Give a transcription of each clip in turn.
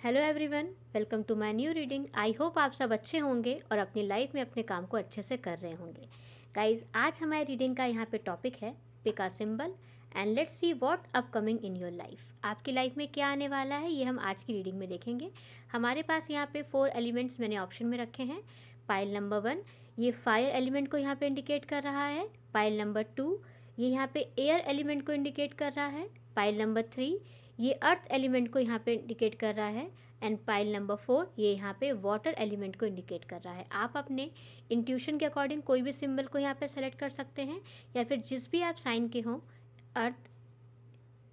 Hello everyone, welcome to my new reading. I hope आप सब अच्छे होंगे और अपनी लाइफ में अपने काम को अच्छे से कर रहे होंगे। गाइज, आज हमारी रीडिंग का यहाँ पे टॉपिक है pick a symbol and let's see what upcoming in your life. आपकी लाइफ में क्या आने वाला है ये हम आज की रीडिंग में देखेंगे। हमारे पास यहाँ पे 4 एलिमेंट्स मैंने ऑप्शन में रखे हैं। पाइल नंबर 1 ये फायर एलिमेंट को यहाँ पे इंडिकेट कर रहा है। पाइल नंबर 2 ये यहाँ पे एयर एलिमेंट को इंडिकेट कर रहा है। पाइल नंबर 3 ये अर्थ एलिमेंट को यहाँ पे इंडिकेट कर रहा है। एंड पाइल नंबर 4 ये यहाँ पे वाटर एलिमेंट को इंडिकेट कर रहा है। आप अपने इंट्यूशन के अकॉर्डिंग कोई भी सिंबल को यहाँ पे सेलेक्ट कर सकते हैं, या फिर जिस भी आप साइन के हों, अर्थ,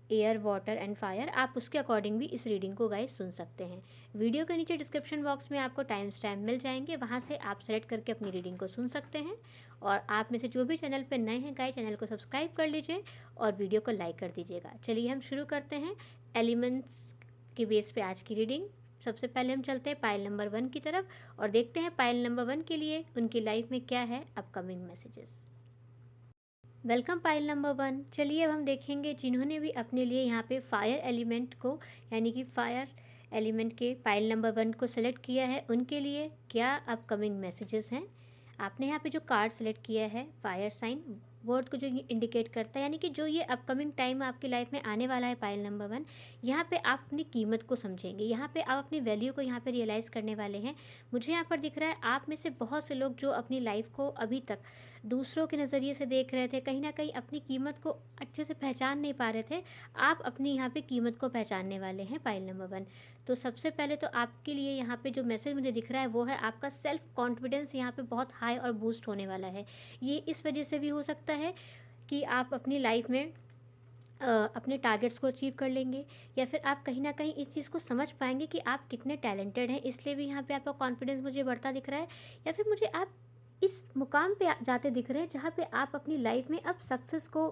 एयर, वाटर एंड फायर, आप उसके अकॉर्डिंग भी इस रीडिंग को गाइस सुन सकते हैं। वीडियो के नीचे डिस्क्रिप्शन बॉक्स में आपको टाइम स्टैम्प मिल जाएंगे, वहाँ से आप सेलेक्ट करके अपनी रीडिंग को सुन सकते हैं। और आप में से जो भी चैनल पर नए हैं गाइस, चैनल को सब्सक्राइब कर लीजिए और वीडियो को लाइक कर दीजिएगा। चलिए हम शुरू करते हैं एलिमेंट्स के बेस पे आज की रीडिंग। सबसे पहले हम चलते हैं पाइल नंबर 1 की तरफ और देखते हैं पाइल नंबर 1 के लिए उनकी लाइफ में क्या है upcoming messages. Welcome pile number 1। चलिए अब हम देखेंगे जिन्होंने भी अपने लिए यहाँ पे फायर एलिमेंट को, यानी कि फायर एलिमेंट के पाइल नंबर 1 को सेलेक्ट किया है, उनके लिए क्या अपकमिंग मैसेजेस हैं। आपने यहाँ पे जो कार्ड सेलेक्ट किया है फायर साइन, वर्ड को जो इंडिकेट करता है, यानी कि जो ये अपकमिंग टाइम आपकी लाइफ में आने वाला है पाइल नंबर 1, यहाँ पे आप अपनी कीमत को समझेंगे, यहाँ पे आप अपनी वैल्यू को यहाँ पे रियलाइज़ करने वाले हैं। मुझे यहाँ पर दिख रहा है आप में से बहुत से लोग जो अपनी लाइफ को अभी तक दूसरों के नज़रिए से देख रहे थे, कहीं ना कहीं अपनी कीमत को अच्छे से पहचान नहीं पा रहे थे, आप अपनी यहाँ पे कीमत को पहचानने वाले हैं पाइल नंबर 1। तो सबसे पहले तो आपके लिए यहाँ पे जो मैसेज मुझे दिख रहा है वो है आपका सेल्फ कॉन्फिडेंस यहाँ पे बहुत हाई और बूस्ट होने वाला है। ये इस वजह से भी हो सकता है कि आप अपनी लाइफ में अपने टारगेट्स को अचीव कर लेंगे, या फिर आप कहीं ना कहीं इस चीज़ को समझ पाएंगे कि आप कितने टैलेंटेड हैं, इसलिए भी यहाँ पे आपका कॉन्फिडेंस मुझे बढ़ता दिख रहा है। या फिर मुझे आप इस मुकाम पे जाते दिख रहे हैं जहाँ पे आप अपनी लाइफ में अब सक्सेस को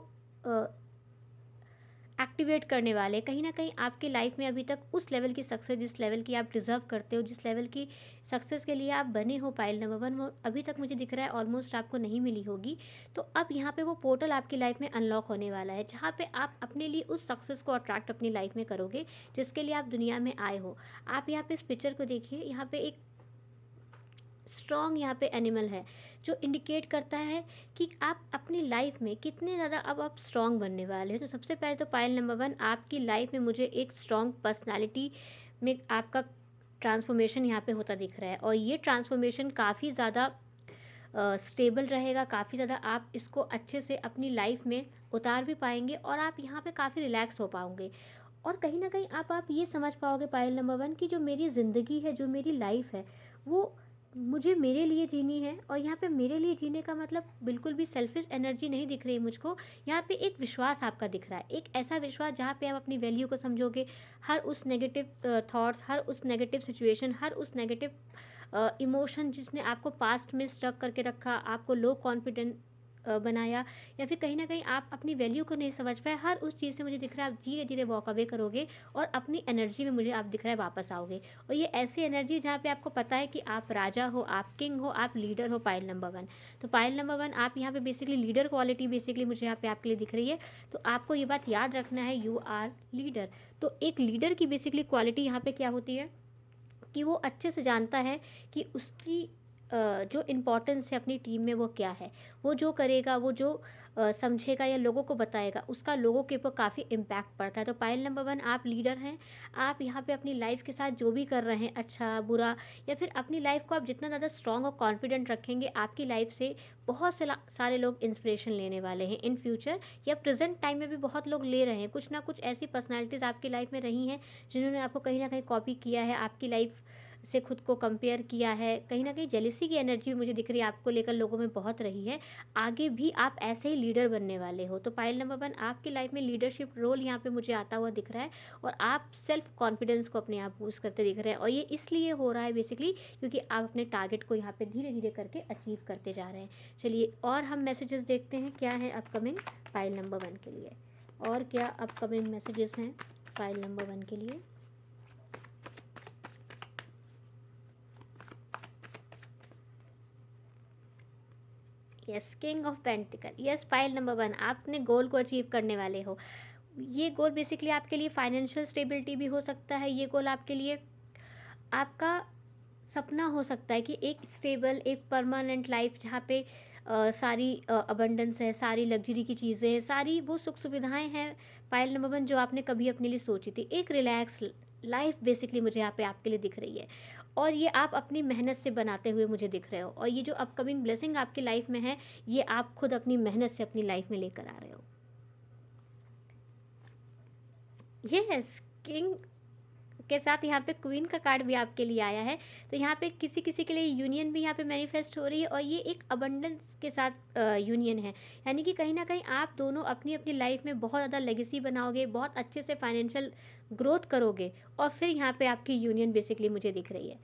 एक्टिवेट करने वाले। कहीं ना कहीं आपकी लाइफ में अभी तक उस लेवल की सक्सेस, जिस लेवल की आप डिज़र्व करते हो, जिस लेवल की सक्सेस के लिए आप बने हो पाइल नंबर 1, वो अभी तक मुझे दिख रहा है ऑलमोस्ट आपको नहीं मिली होगी। तो अब यहाँ पे वो पोर्टल आपकी लाइफ में अनलॉक होने वाला है जहाँ पे आप अपने लिए उस सक्सेस को अट्रैक्ट अपनी लाइफ में करोगे जिसके लिए आप दुनिया में आए हो। आप यहाँ पे इस पिक्चर को देखिए, यहाँ पे एक स्ट्रॉन्ग यहाँ पे एनिमल है जो इंडिकेट करता है कि आप अपनी लाइफ में कितने ज़्यादा अब आप स्ट्रॉन्ग बनने वाले हो। तो सबसे पहले तो पाइल नंबर 1, आपकी लाइफ में मुझे एक स्ट्रॉन्ग पर्सनालिटी में आपका ट्रांसफॉर्मेशन यहाँ पे होता दिख रहा है, और ये ट्रांसफॉर्मेशन काफ़ी ज़्यादा स्टेबल रहेगा, काफ़ी ज़्यादा आप इसको अच्छे से अपनी लाइफ में उतार भी पाएंगे और आप यहाँ पे काफ़ी रिलैक्स हो पाओगे। और कहीं ना कहीं आप ये समझ पाओगे पाइल नंबर 1 की जो मेरी ज़िंदगी है, जो मेरी लाइफ है, वो मुझे मेरे लिए जीनी है। और यहाँ पे मेरे लिए जीने का मतलब बिल्कुल भी सेल्फिश एनर्जी नहीं दिख रही मुझको। यहाँ पे एक विश्वास आपका दिख रहा है, एक ऐसा विश्वास जहाँ पे आप अपनी वैल्यू को समझोगे। हर उस नेगेटिव थॉट्स, हर उस नेगेटिव सिचुएशन, हर उस नेगेटिव इमोशन जिसने आपको पास्ट में स्ट्रक करके रखा, आपको लो कॉन्फिडेंट बनाया, या फिर कहीं ना कहीं आप अपनी वैल्यू को नहीं समझ पाए, हर उस चीज़ से मुझे दिख रहा है आप धीरे धीरे वॉक अवे करोगे और अपनी एनर्जी में मुझे आप दिख रहा है वापस आओगे। और ये ऐसी एनर्जी जहाँ पे आपको पता है कि आप राजा हो, आप किंग हो, आप लीडर हो पाइल नंबर 1। तो पाइल नंबर 1 आप यहाँ पे बेसिकली लीडर क्वालिटी बेसिकली मुझे यहाँ पे आपके लिए दिख रही है। तो आपको ये बात याद रखना है, यू आर लीडर। तो एक लीडर की बेसिकली क्वालिटी यहाँ पे क्या होती है कि वो अच्छे से जानता है कि उसकी जो इम्पोर्टेंस है अपनी टीम में वो क्या है। वो जो करेगा, वो जो समझेगा या लोगों को बताएगा, उसका लोगों के ऊपर काफ़ी इम्पैक्ट पड़ता है। तो पाइल नंबर 1 आप लीडर हैं। आप यहाँ पे अपनी लाइफ के साथ जो भी कर रहे हैं, अच्छा बुरा, या फिर अपनी लाइफ को आप जितना ज़्यादा स्ट्रॉन्ग और कॉन्फिडेंट रखेंगे, आपकी लाइफ से बहुत से सारे लोग इंस्पिरेशन लेने वाले हैं इन फ्यूचर, या प्रेजेंट टाइम में भी बहुत लोग ले रहे हैं। कुछ ना कुछ ऐसी पर्सनैलिटीज़ आपकी लाइफ में रही हैं जिन्होंने आपको कहीं ना कहीं कॉपी किया है, आपकी लाइफ से खुद को कंपेयर किया है। कहीं ना कहीं जेलिसी की एनर्जी भी मुझे दिख रही है आपको लेकर लोगों में बहुत रही है। आगे भी आप ऐसे ही लीडर बनने वाले हो। तो पाइल नंबर 1 आपकी लाइफ में लीडरशिप रोल यहाँ पे मुझे आता हुआ दिख रहा है, और आप सेल्फ कॉन्फिडेंस को अपने आप बूस्ट करते दिख रहे हैं। और ये इसलिए हो रहा है बेसिकली क्योंकि आप अपने टारगेट को यहाँ पे धीरे धीरे करके अचीव करते जा रहे हैं। चलिए और हम मैसेजेस देखते हैं क्या है अपकमिंग पाइल नंबर 1 के लिए, और क्या अपकमिंग मैसेजेस हैं पाइल नंबर 1 के लिए। Yes, king of pentacle. Yes pile number 1 आप अपने गोल को अचीव करने वाले हो। ये गोल बेसिकली आपके लिए फाइनेंशियल स्टेबिलिटी भी हो सकता है, ये गोल आपके लिए आपका सपना हो सकता है कि एक स्टेबल, एक परमानेंट लाइफ जहाँ पे सारी अबंडेंस है, सारी लग्जरी की चीज़ें हैं, सारी वो सुख सुविधाएं हैं पायल नंबर वन जो आपने कभी अपने लिए सोची थी। एक रिलैक्स लाइफ बेसिकली मुझे यहाँ पे आपके लिए दिख रही है, और ये आप अपनी मेहनत से बनाते हुए मुझे दिख रहे हो, और ये जो अपकमिंग ब्लेसिंग आपकी लाइफ में है ये आप खुद अपनी मेहनत से अपनी लाइफ में लेकर आ रहे हो। यस, किंग के साथ यहाँ पे क्वीन का कार्ड भी आपके लिए आया है। तो यहाँ पे किसी किसी के लिए यूनियन भी यहाँ पे मैनिफेस्ट हो रही है, और ये एक अबंडेंस के साथ यूनियन है। यानी कि कहीं ना कहीं आप दोनों अपनी अपनी लाइफ में बहुत ज़्यादा लेगेसी बनाओगे, बहुत अच्छे से फाइनेंशियल ग्रोथ करोगे, और फिर यहाँ पे आपकी यूनियन बेसिकली मुझे दिख रही है।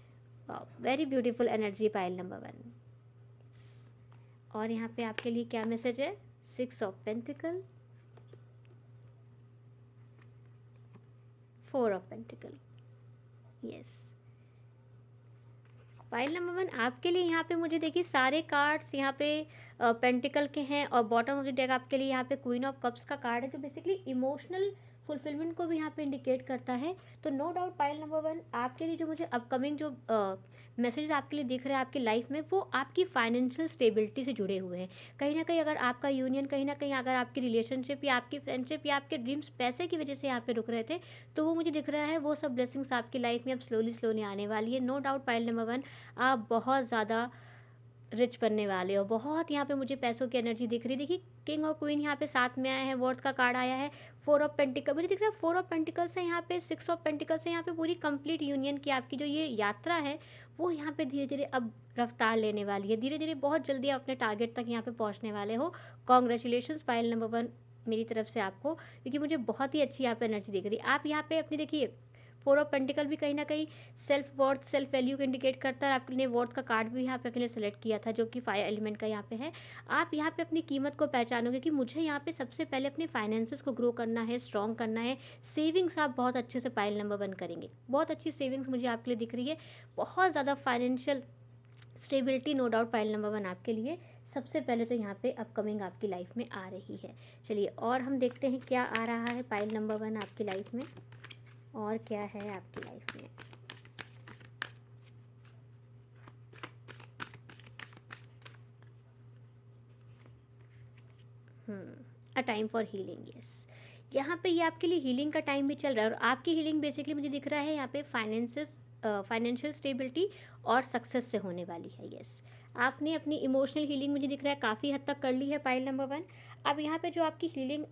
Very beautiful energy pile number one. और यहाँ पे आपके लिए क्या मैसेज है? 6 of pentacle, 4 of pentacle. Yes, pile number one आपके लिए यहाँ पे मुझे देखिए सारे कार्ड्स यहाँ पे पेंटिकल के हैं, और बॉटम ऑफ द डेक आपके लिए यहाँ पे क्वीन ऑफ कप्स का कार्ड है जो बेसिकली इमोशनल फुलफिलमेंट को भी यहाँ पे इंडिकेट करता है। तो no doubt pile number one आपके लिए जो मुझे अपकमिंग जो मैसेज आपके लिए दिख रहे हैं आपकी लाइफ में, वो आपकी फाइनेंशियल स्टेबिलिटी से जुड़े हुए हैं। कहीं ना कहीं अगर आपका यूनियन, कहीं ना कहीं अगर आपकी रिलेशनशिप या आपकी फ्रेंडशिप या आपके ड्रीम्स पैसे की वजह से यहाँ पे रुक रहे थे, तो वो मुझे दिख रहा है वो सब ब्लेसिंग्स आपकी लाइफ में अब स्लोली स्लोली आने वाली है। No doubt pile number one आप बहुत ज़्यादा रिच बनने वाले हो। बहुत यहाँ पे मुझे पैसों की एनर्जी दिख रही है। देखिए किंग और क्वीन यहाँ पे साथ में आए हैं, वर्थ का कार्ड आया है, 4 ऑफ पेंटिकल मुझे दिख रहा है, 4 ऑफ पेंटिकल से यहाँ पे 6 ऑफ पेंटिकल से यहाँ पे पूरी कंप्लीट यूनियन की आपकी जो ये यात्रा है वो यहाँ पे धीरे धीरे अब रफ्तार लेने वाली है। धीरे धीरे बहुत जल्दी आप अपने टारगेट तक यहाँ पे पहुँचने वाले हो। कॉन्ग्रेचुलेशन पाइल नंबर वन मेरी तरफ से आपको, क्योंकि मुझे बहुत ही अच्छी यहाँ पे एनर्जी दिख रही है। आप यहाँ पे अपनी देखिए 4 ऑफ पेंटिकल भी कहीं ना कहीं सेल्फ वर्थ, सेल्फ वैल्यू को इंडिकेट करता है। आपने वर्थ का कार्ड भी यहाँ पे अपने लिए सेलेक्ट किया था जो कि फायर एलिमेंट का यहाँ पे है। आप यहाँ पे अपनी कीमत को पहचानोगे कि मुझे यहाँ पे सबसे पहले अपने फाइनेंसेस को ग्रो करना है, स्ट्रॉन्ग करना है। सेविंग्स आप बहुत अच्छे से पाइल नंबर वन करेंगे, बहुत अच्छी सेविंग्स मुझे आपके लिए दिख रही है। बहुत ज़्यादा financial stability no doubt pile number one आपके लिए सबसे पहले तो यहाँ पे अपकमिंग आपकी लाइफ में आ रही है। चलिए और हम देखते हैं क्या आ रहा है पाइल नंबर वन आपकी लाइफ में, और क्या है आपकी लाइफ में। A time for healing. Yes, यहाँ पे ये आपके लिए हीलिंग का टाइम भी चल रहा है, और आपकी हीलिंग बेसिकली मुझे दिख रहा है यहाँ पे फाइनेंशियल स्टेबिलिटी और सक्सेस से होने वाली है। यस, आपने अपनी इमोशनल हीलिंग मुझे दिख रहा है काफ़ी हद तक कर ली है पाइल नंबर वन। अब यहाँ पे जो आपकी हीलिंग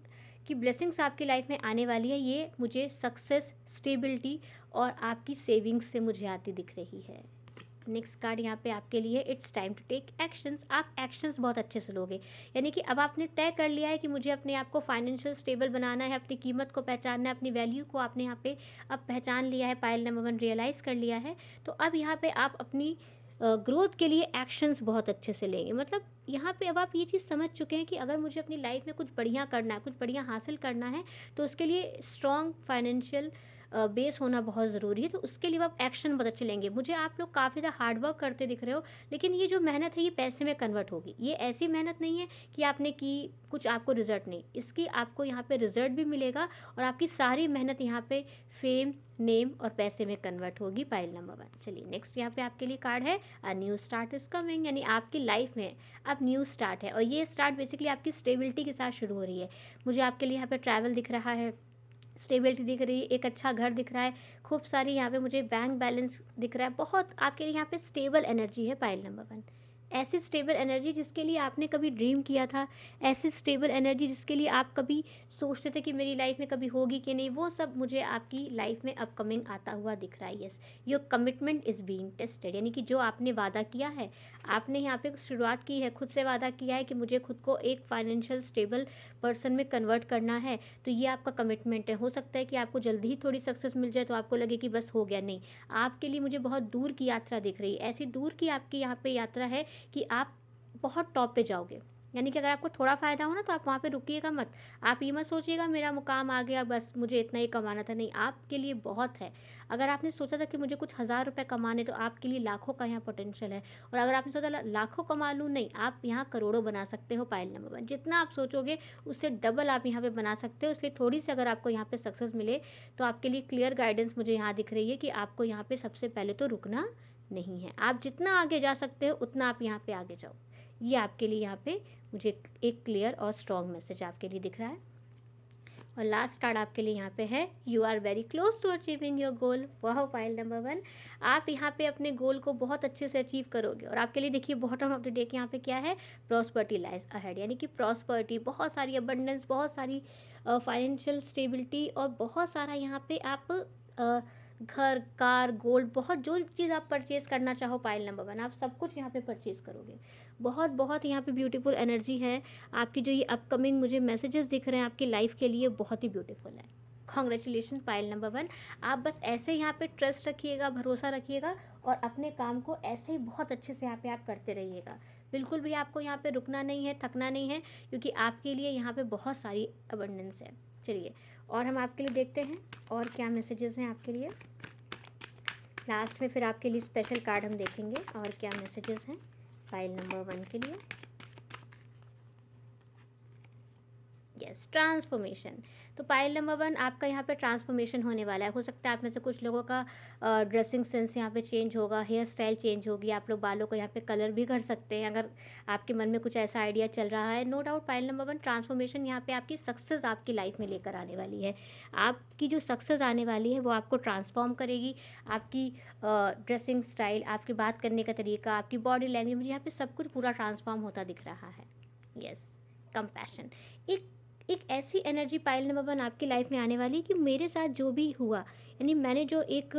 की ब्लेसिंग्स आपकी लाइफ में आने वाली है ये मुझे सक्सेस, स्टेबिलिटी और आपकी सेविंग्स से मुझे आती दिख रही है। नेक्स्ट कार्ड यहाँ पे आपके लिए, it's time to take actions. आप एक्शंस बहुत अच्छे से लोगे, यानी कि अब आपने तय कर लिया है कि मुझे अपने आप को फाइनेंशियल स्टेबल बनाना है, अपनी कीमत को पहचानना है, अपनी वैल्यू को आपने यहाँ पे अब पहचान लिया है, पाइल नंबर वन रियलाइज़ कर लिया है। तो अब यहाँ पे आप अपनी ग्रोथ के लिए एक्शंस बहुत अच्छे से लेंगे। मतलब यहाँ पे अब आप ये चीज़ समझ चुके हैं कि अगर मुझे अपनी लाइफ में कुछ बढ़िया करना है, कुछ बढ़िया हासिल करना है, तो उसके लिए स्ट्रॉन्ग फाइनेंशियल बेस होना बहुत ज़रूरी है। तो उसके लिए आप एक्शन बहुत अच्छे लेंगे। मुझे आप लोग काफ़ी ज़्यादा हार्डवर्क करते दिख रहे हो, लेकिन ये जो मेहनत है ये पैसे में कन्वर्ट होगी। ये ऐसी मेहनत नहीं है कि आपने की कुछ आपको रिजल्ट नहीं, इसकी आपको यहाँ पे रिजल्ट भी मिलेगा, और आपकी सारी मेहनत यहाँ पे फेम, नेम और पैसे में कन्वर्ट होगी पाइल नंबर वन। चलिए नेक्स्ट यहाँ पे आपके लिए कार्ड है, a new start is coming, यानी आपकी लाइफ में अब न्यू स्टार्ट है, और ये स्टार्ट बेसिकली आपकी स्टेबिलिटी के साथ शुरू हो रही है। मुझे आपके लिए यहाँ पे ट्रैवल दिख रहा है, स्टेबिलिटी दिख रही है, एक अच्छा घर दिख रहा है, खूब सारी यहाँ पे मुझे बैंक बैलेंस दिख रहा है। बहुत आपके लिए यहाँ पे स्टेबल एनर्जी है पाइल नंबर वन। ऐसी स्टेबल एनर्जी जिसके लिए आपने कभी ड्रीम किया था, ऐसी स्टेबल एनर्जी जिसके लिए आप कभी सोचते थे कि मेरी लाइफ में कभी होगी कि नहीं, वो सब मुझे आपकी लाइफ में अपकमिंग आता हुआ दिख रहा है। Yes, your commitment is being tested, यानी कि जो आपने वादा किया है, आपने यहाँ पे शुरुआत की है, खुद से वादा किया है कि मुझे खुद को एक फाइनेंशियल स्टेबल पर्सन में कन्वर्ट करना है, तो ये आपका कमिटमेंट है। हो सकता है कि आपको जल्दी ही थोड़ी सक्सेस मिल जाए तो आपको लगे कि बस हो गया, नहीं, आपके लिए मुझे बहुत दूर की यात्रा दिख रही है। ऐसी दूर की आपकी यहाँ पे यात्रा है कि आप बहुत टॉप पे जाओगे, यानी कि अगर आपको थोड़ा फ़ायदा हो ना तो आप वहाँ पे रुकिएगा मत। आप ये मत सोचिएगा मेरा मुकाम आ गया बस मुझे इतना ही कमाना था, नहीं आपके लिए बहुत है। अगर आपने सोचा था कि मुझे कुछ हज़ार रुपए कमाने तो आपके लिए लाखों का यहाँ पोटेंशियल है। और अगर आपने सोचा लाखों कमा लूँ, नहीं आप यहाँ करोड़ों बना सकते हो पाइल नंबर 1। जितना आप सोचोगे उससे डबल आप यहाँ पे बना सकते हो। इसलिए थोड़ी-सी अगर आपको यहाँ पे सक्सेस मिले तो आपके लिए क्लियर गाइडेंस मुझे यहाँ दिख रही है कि आपको यहाँ पे सबसे पहले तो रुकना नहीं है। आप जितना आगे जा सकते हो उतना आप यहाँ पे आगे जाओ। ये आपके लिए यहाँ पे मुझे एक क्लियर और स्ट्रॉन्ग मैसेज आपके लिए दिख रहा है। और लास्ट कार्ड आपके लिए यहाँ पे है you are very close to achieving your goal. वाह पाइल नंबर 1, आप यहाँ पे अपने गोल को बहुत अच्छे से अचीव करोगे। और आपके लिए देखिए बॉटम ऑफ द डे के यहाँ पे क्या है, प्रॉस्पर्टी लाइज अहेड, यानी कि प्रॉस्पर्टी, बहुत सारी अबंडेंस, बहुत सारी फाइनेंशियल स्टेबिलिटी और बहुत सारा यहाँ पे आप घर, कार, गोल्ड, बहुत जो चीज़ आप परचेज़ करना चाहो पाइल नंबर 1 आप सब कुछ यहाँ पे परचेज़ करोगे। बहुत बहुत यहाँ पे ब्यूटीफुल एनर्जी है। आपकी जो ये अपकमिंग मुझे मैसेजेस दिख रहे हैं आपकी लाइफ के लिए बहुत ही ब्यूटीफुल है। कॉन्ग्रेचुलेशन पाइल नंबर 1, आप बस ऐसे यहाँ पे ट्रस्ट रखिएगा, भरोसा रखिएगा और अपने काम को ऐसे ही बहुत अच्छे से यहाँ पे आप करते रहिएगा। बिल्कुल भी आपको यहाँ पे रुकना नहीं है, थकना नहीं है, क्योंकि आपके लिए यहाँ पे बहुत सारी अबंडेंस है। चलिए और हम आपके लिए देखते हैं और क्या मैसेजेस हैं आपके लिए। लास्ट में फिर आपके लिए स्पेशल कार्ड हम देखेंगे और क्या मैसेजेस हैं फाइल नंबर 1 के लिए। Yes, transformation. तो पाइल नंबर 1 आपका यहाँ पे ट्रांसफॉर्मेशन होने वाला है। हो सकता है आप में से कुछ लोगों का ड्रेसिंग सेंस यहाँ पे चेंज होगा, हेयर स्टाइल चेंज होगी, आप लोग बालों को यहाँ पे कलर भी कर सकते हैं अगर आपके मन में कुछ ऐसा आइडिया चल रहा है। No doubt pile number 1 transformation यहाँ पे आपकी सक्सेस आपकी लाइफ में लेकर आने वाली है। आपकी जो सक्सेस आने वाली है वो आपको ट्रांसफॉर्म करेगी। आपकी ड्रेसिंग स्टाइल, आपकी बात करने का तरीका, आपकी बॉडी लैंग्वेज, मुझे यहाँ पे सब कुछ पूरा ट्रांसफॉर्म होता दिख रहा है। यस, कंपैशन, एक ऐसी एनर्जी पाइल नंबर 1 आपकी लाइफ में आने वाली है कि मेरे साथ जो भी हुआ, यानी मैंने जो एक